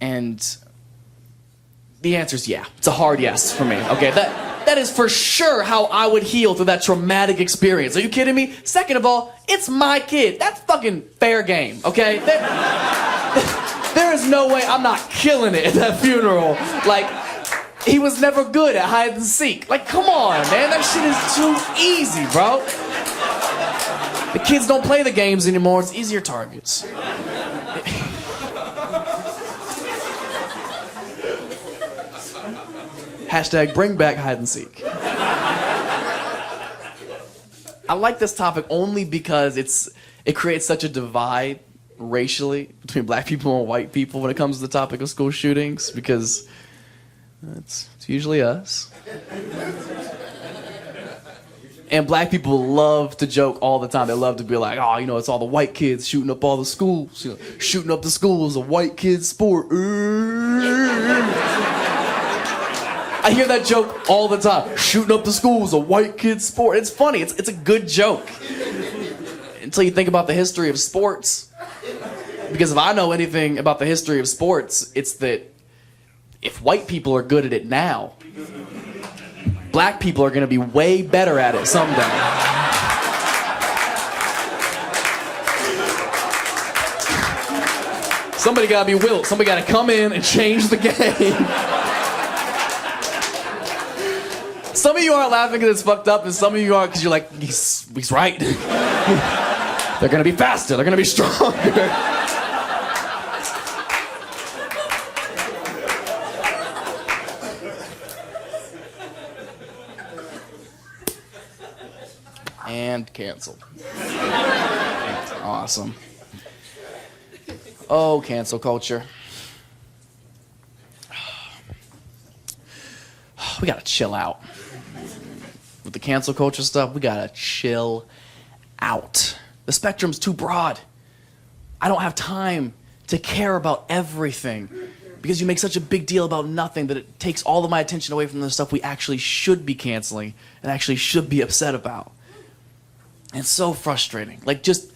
And the answer is yeah. It's a hard yes for me. Okay, that is for sure how I would heal through that traumatic experience. Are you kidding me? Second of all, it's my kid. That's fucking fair game, okay? There is no way I'm not killing it at that funeral. Like, he was never good at hide and seek. Like, come on, man. That shit is too easy, bro. The kids don't play the games anymore. It's easier targets. Hashtag bring back hide and seek. I like this topic only because it creates such a divide racially between black people and white people when it comes to the topic of school shootings, because it's usually us. And black people love to joke all the time. They love to be like, oh, you know, it's all the white kids shooting up all the schools. You know, shooting up the schools, a white kid's sport. I hear that joke all the time. Shooting up the schools, a white kid's sport. It's funny. It's a good joke. Until you think about the history of sports. Because if I know anything about the history of sports, it's that if white people are good at it now, black people are going to be way better at it someday. Somebody got to be Wilt. Somebody got to come in and change the game. Some of you aren't laughing because it's fucked up, and some of you are because you're like, he's right. They're going to be faster. They're going to be stronger. And canceled. Awesome. Oh, cancel culture. We gotta chill out. With the cancel culture stuff, we gotta chill out. The spectrum's too broad. I don't have time to care about everything because you make such a big deal about nothing that it takes all of my attention away from the stuff we actually should be canceling and actually should be upset about. And it's so frustrating. Like, just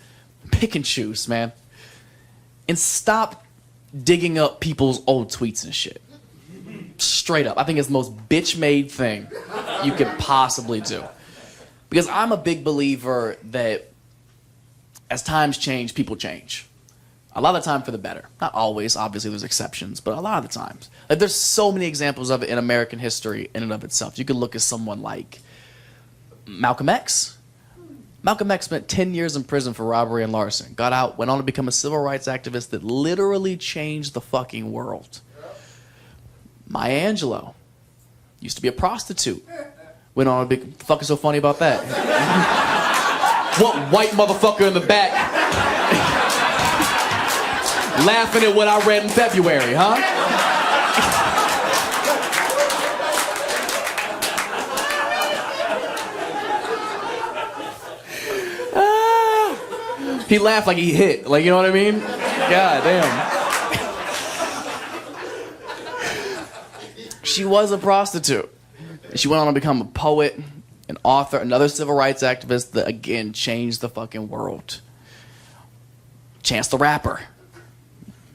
pick and choose, man. And stop digging up people's old tweets and shit. Straight up. I think it's the most bitch-made thing you could possibly do. Because I'm a big believer that as times change, people change. A lot of the time for the better. Not always, obviously there's exceptions, but a lot of the times. Like, there's so many examples of it in American history in and of itself. You could look at someone like Malcolm X. Malcolm X spent 10 years in prison for robbery and larceny. Got out, went on to become a civil rights activist that literally changed the fucking world. Maya Angelou used to be a prostitute. Went on to be... What the fuck is so funny about that? What white motherfucker in the back laughing at what I read in February, huh? He laughed like he hit. Like, you know what I mean? God damn. She was a prostitute. She went on to become a poet, an author, another civil rights activist that, again, changed the fucking world. Chance the Rapper.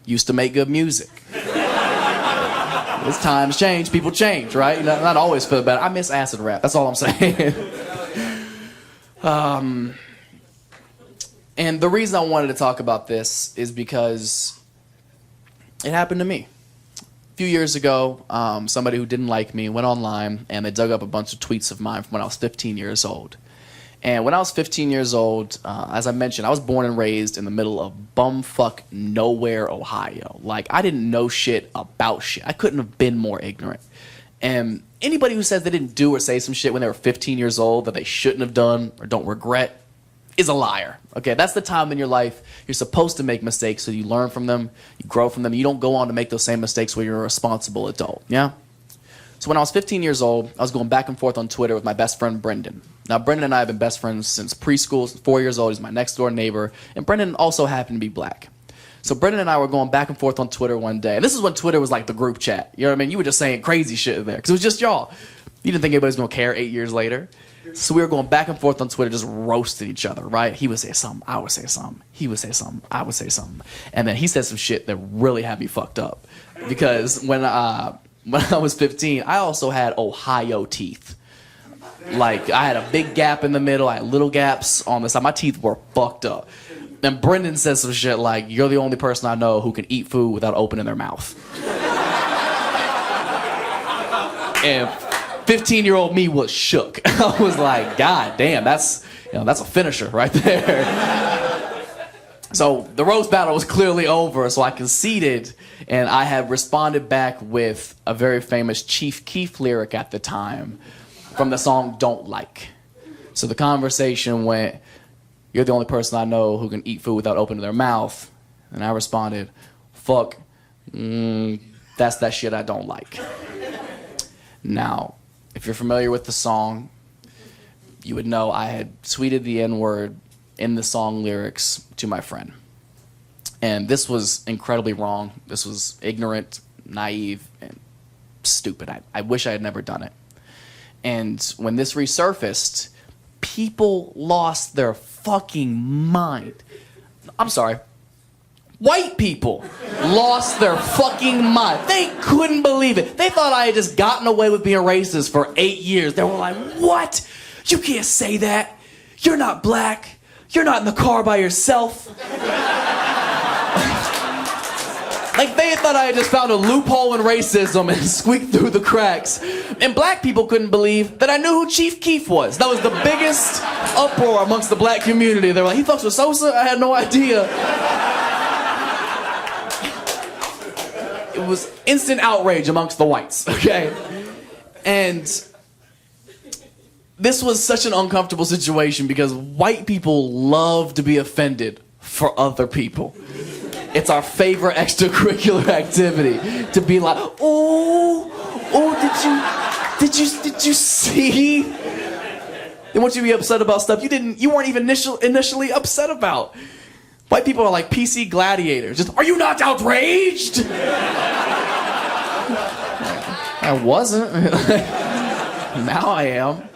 Used to make good music. As times change, people change, right? Not always for the better. I miss acid rap. That's all I'm saying. And the reason I wanted to talk about this is because it happened to me. A few years ago, somebody who didn't like me went online and they dug up a bunch of tweets of mine from when I was 15 years old. And when I was 15 years old, as I mentioned, I was born and raised in the middle of bumfuck nowhere, Ohio. Like, I didn't know shit about shit. I couldn't have been more ignorant. And anybody who says they didn't do or say some shit when they were 15 years old that they shouldn't have done or don't regret, is a liar. Okay, that's the time in your life you're supposed to make mistakes so you learn from them, you grow from them, you don't go on to make those same mistakes when you're a responsible adult, yeah? So when I was 15 years old, I was going back and forth on Twitter with my best friend, Brendan. Now, Brendan and I have been best friends since preschool, since 4 years old. He's my next door neighbor, and Brendan also happened to be black. So Brendan and I were going back and forth on Twitter one day, and this is when Twitter was like the group chat. You know what I mean? You were just saying crazy shit in there, because it was just y'all. You didn't think anybody was going to care 8 years later. So we were going back and forth on Twitter, just roasting each other, right? He would say something, I would say something. He would say something, I would say something. And then he said some shit that really had me fucked up. Because when I was 15, I also had Ohio teeth. Like, I had a big gap in the middle, I had little gaps on the side. My teeth were fucked up. And Brendan said some shit like, you're the only person I know who can eat food without opening their mouth. And 15-year-old me was shook. I was like, God damn, that's a finisher right there. So the roast battle was clearly over, so I conceded, and I had responded back with a very famous Chief Keef lyric at the time from the song Don't Like. So the conversation went, you're the only person I know who can eat food without opening their mouth. And I responded, fuck, that's that shit I don't like. Now, if you're familiar with the song, you would know I had tweeted the N-word in the song lyrics to my friend. And this was incredibly wrong. This was ignorant, naive, and stupid. I wish I had never done it. And when this resurfaced, people lost their fucking mind. I'm sorry. White people lost their fucking mind. They couldn't believe it. They thought I had just gotten away with being racist for 8 years. They were like, what? You can't say that. You're not black. You're not in the car by yourself. Like, they thought I had just found a loophole in racism and squeaked through the cracks. And black people couldn't believe that I knew who Chief Keef was. That was the biggest uproar amongst the black community. They were like, he fucks with Sosa? I had no idea. It was instant outrage amongst the whites, okay? And this was such an uncomfortable situation because white people love to be offended for other people. It's our favorite extracurricular activity to be like, oh, did you see? They want you to be upset about stuff you weren't even initially upset about. White people are like PC gladiators. Just, are you not outraged? I wasn't. Now I am.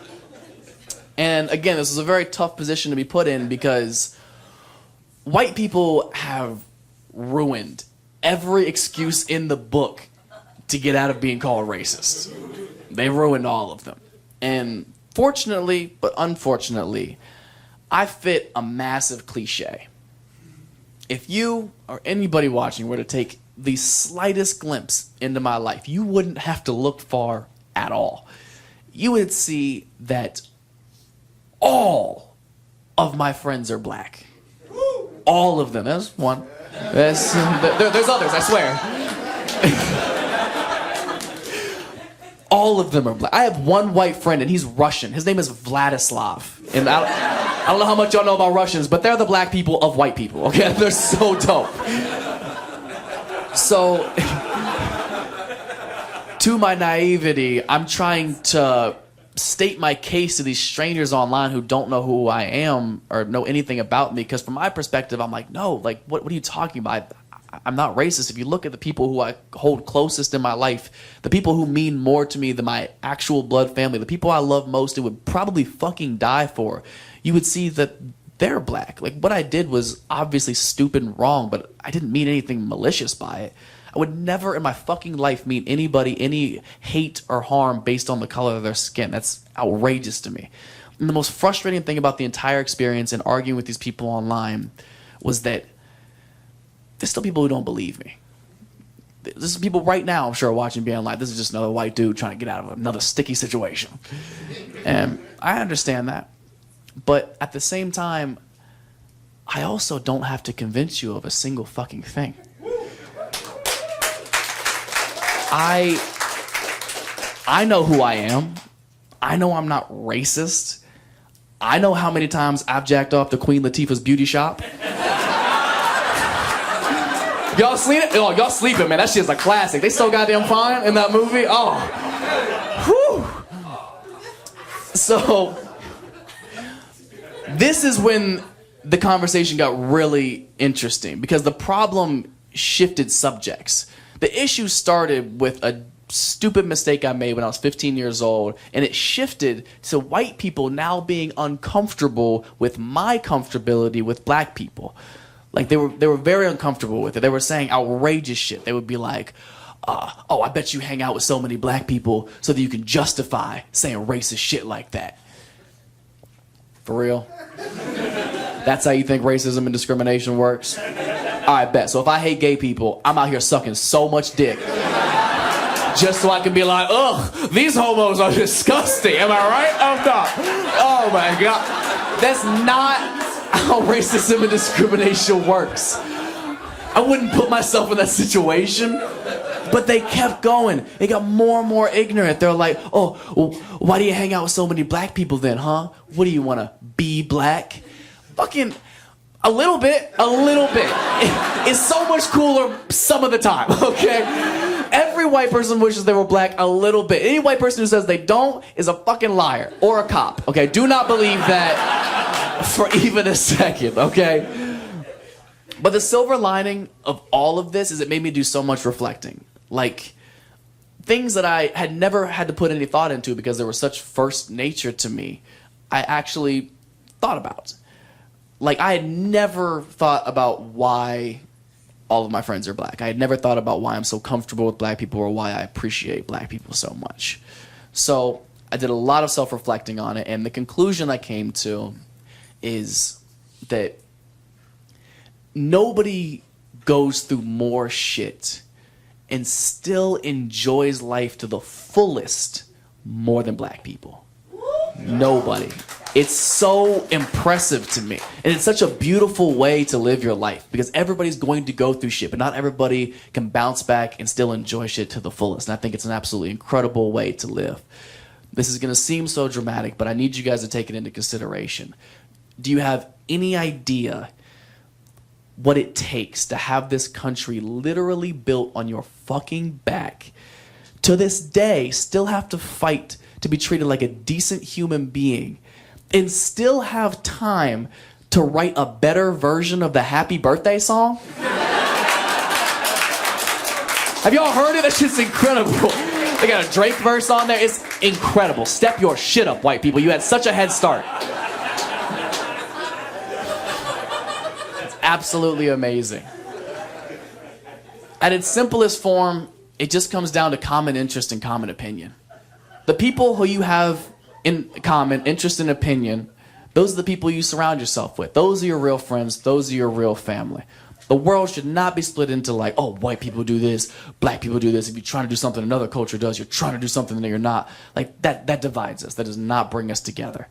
And again, this is a very tough position to be put in because white people have ruined every excuse in the book to get out of being called racist. They ruined all of them. And fortunately, but unfortunately, I fit a massive cliche. If you or anybody watching were to take the slightest glimpse into my life, you wouldn't have to look far at all. You would see that all of my friends are black. All of them. There's one. There's others, I swear. All of them are black. I have one white friend, and he's Russian. His name is Vladislav. And I don't know how much y'all know about Russians, but they're the black people of white people, okay? They're so dope. So, to my naivety, I'm trying to state my case to these strangers online who don't know who I am or know anything about me, because from my perspective, I'm like, no, like, what are you talking about? I'm not racist. If you look at the people who I hold closest in my life, the people who mean more to me than my actual blood family, the people I love most and would probably fucking die for, you would see that they're black. Like, what I did was obviously stupid and wrong, but I didn't mean anything malicious by it. I would never in my fucking life mean anybody any hate or harm based on the color of their skin. That's outrageous to me. And the most frustrating thing about the entire experience and arguing with these people online was that there's still people who don't believe me. There's people right now, I'm sure, watching being like, this is just another white dude trying to get out of another sticky situation. And I understand that. But at the same time, I also don't have to convince you of a single fucking thing. I know who I am. I know I'm not racist. I know how many times I've jacked off to Queen Latifah's beauty shop. Y'all seen it? Oh, y'all sleeping, man. That shit's a classic. They so goddamn fine in that movie. Oh. Whew. So, this is when the conversation got really interesting because the problem shifted subjects. The issue started with a stupid mistake I made when I was 15 years old, and it shifted to white people now being uncomfortable with my comfortability with black people. Like they were very uncomfortable with it. They were saying outrageous shit. They would be like, oh, I bet you hang out with so many black people so that you can justify saying racist shit like that. For real? That's how you think racism and discrimination works? I bet. So if I hate gay people, I'm out here sucking so much dick just so I can be like, ugh, these homos are disgusting. Am I right? I'm not. Oh my God. That's not how racism and discrimination works. I wouldn't put myself in that situation, but they kept going. They got more and more ignorant. They're like, oh, well, why do you hang out with so many black people then, huh? What do you want to be black? Fucking a little bit. It's so much cooler some of the time, okay? Every white person wishes they were black a little bit. Any white person who says they don't is a fucking liar or a cop, okay? Do not believe that for even a second, okay? But the silver lining of all of this is it made me do so much reflecting. Like, things that I had never had to put any thought into because they were such first nature to me, I actually thought about. Like, I had never thought about why all of my friends are black. I had never thought about why I'm so comfortable with black people or why I appreciate black people so much. So I did a lot of self-reflecting on it, and the conclusion I came to is that nobody goes through more shit and still enjoys life to the fullest more than black people. Nobody. It's so impressive to me. And it's such a beautiful way to live your life because everybody's going to go through shit, but not everybody can bounce back and still enjoy shit to the fullest. And I think it's an absolutely incredible way to live. This is going to seem so dramatic, but I need you guys to take it into consideration. Do you have any idea what it takes to have this country literally built on your fucking back? To this day, still have to fight to be treated like a decent human being and still have time to write a better version of the Happy Birthday song? Have y'all heard it? That shit's incredible. They got a Drake verse on there. It's incredible. Step your shit up, white people. You had such a head start. It's absolutely amazing. At its simplest form, it just comes down to common interest and common opinion. The people who you have in common interest and opinion, those are the people you surround yourself with. Those are your real friends. Those are your real family. The world should not be split into like, oh, white people do this, black people do this. If you're trying to do something another culture does, you're trying to do something that you're not. Like, that divides us. That does not bring us together.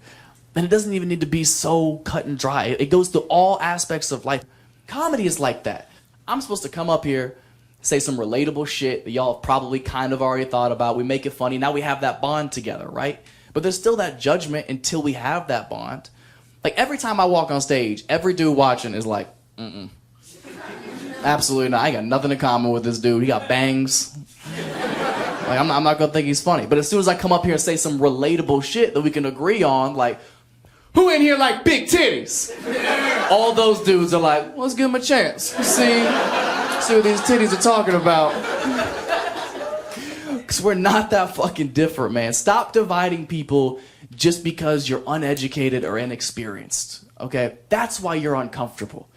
And it doesn't even need to be so cut and dry. It goes through all aspects of life. Comedy is like that. I'm supposed to come up here, say some relatable shit that y'all have probably kind of already thought about. We make it funny. Now we have that bond together, right? But there's still that judgment until we have that bond. Like, every time I walk on stage, every dude watching is like, absolutely not. I got nothing in common with this dude. He got bangs. Like, I'm not gonna think he's funny. But as soon as I come up here and say some relatable shit that we can agree on, like, who in here like big titties? All those dudes are like, well, let's give him a chance. See what these titties are talking about. Because we're not that fucking different, man. Stop dividing people just because you're uneducated or inexperienced, okay? That's why you're uncomfortable.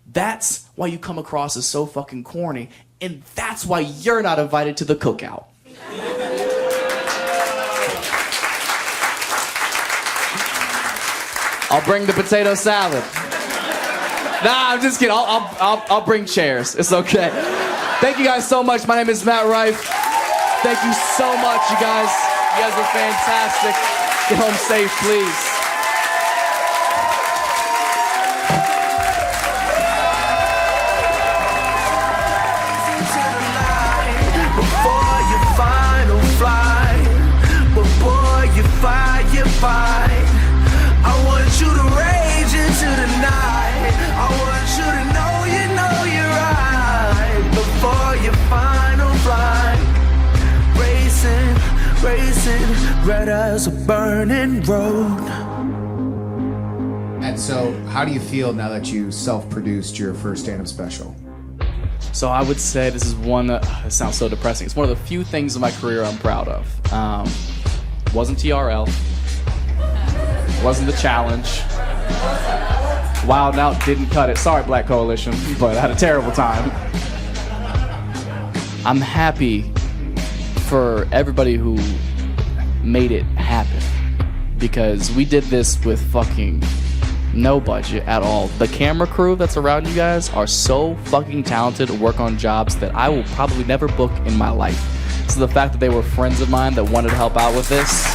That's why you come across as so fucking corny, and that's why you're not invited to the cookout. I'll bring the potato salad. Nah, I'm just kidding. I'll bring chairs. It's okay. Thank you guys so much. My name is Matt Rife. Thank you so much, you guys. You guys are fantastic. Get home safe, please. Before your final flight, before you fight, I want was a burning road. And so, how do you feel now that you self-produced your first stand-up special? So I would say this is one that it sounds so depressing. It's one of the few things in my career I'm proud of. Wasn't TRL. Wasn't the challenge. Wild N' Out didn't cut it. Sorry, Black Coalition, but I had a terrible time. I'm happy for everybody who made it happen, because we did this with fucking no budget at all. The camera crew that's around you guys are so fucking talented to work on jobs that I will probably never book in my life. So the fact that they were friends of mine that wanted to help out with this,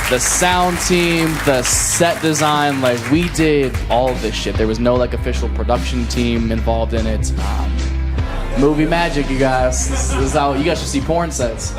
the sound team, the set design, like we did all of this shit. There was no like official production team involved in it. Movie magic, you guys. This is how you guys should see porn sets.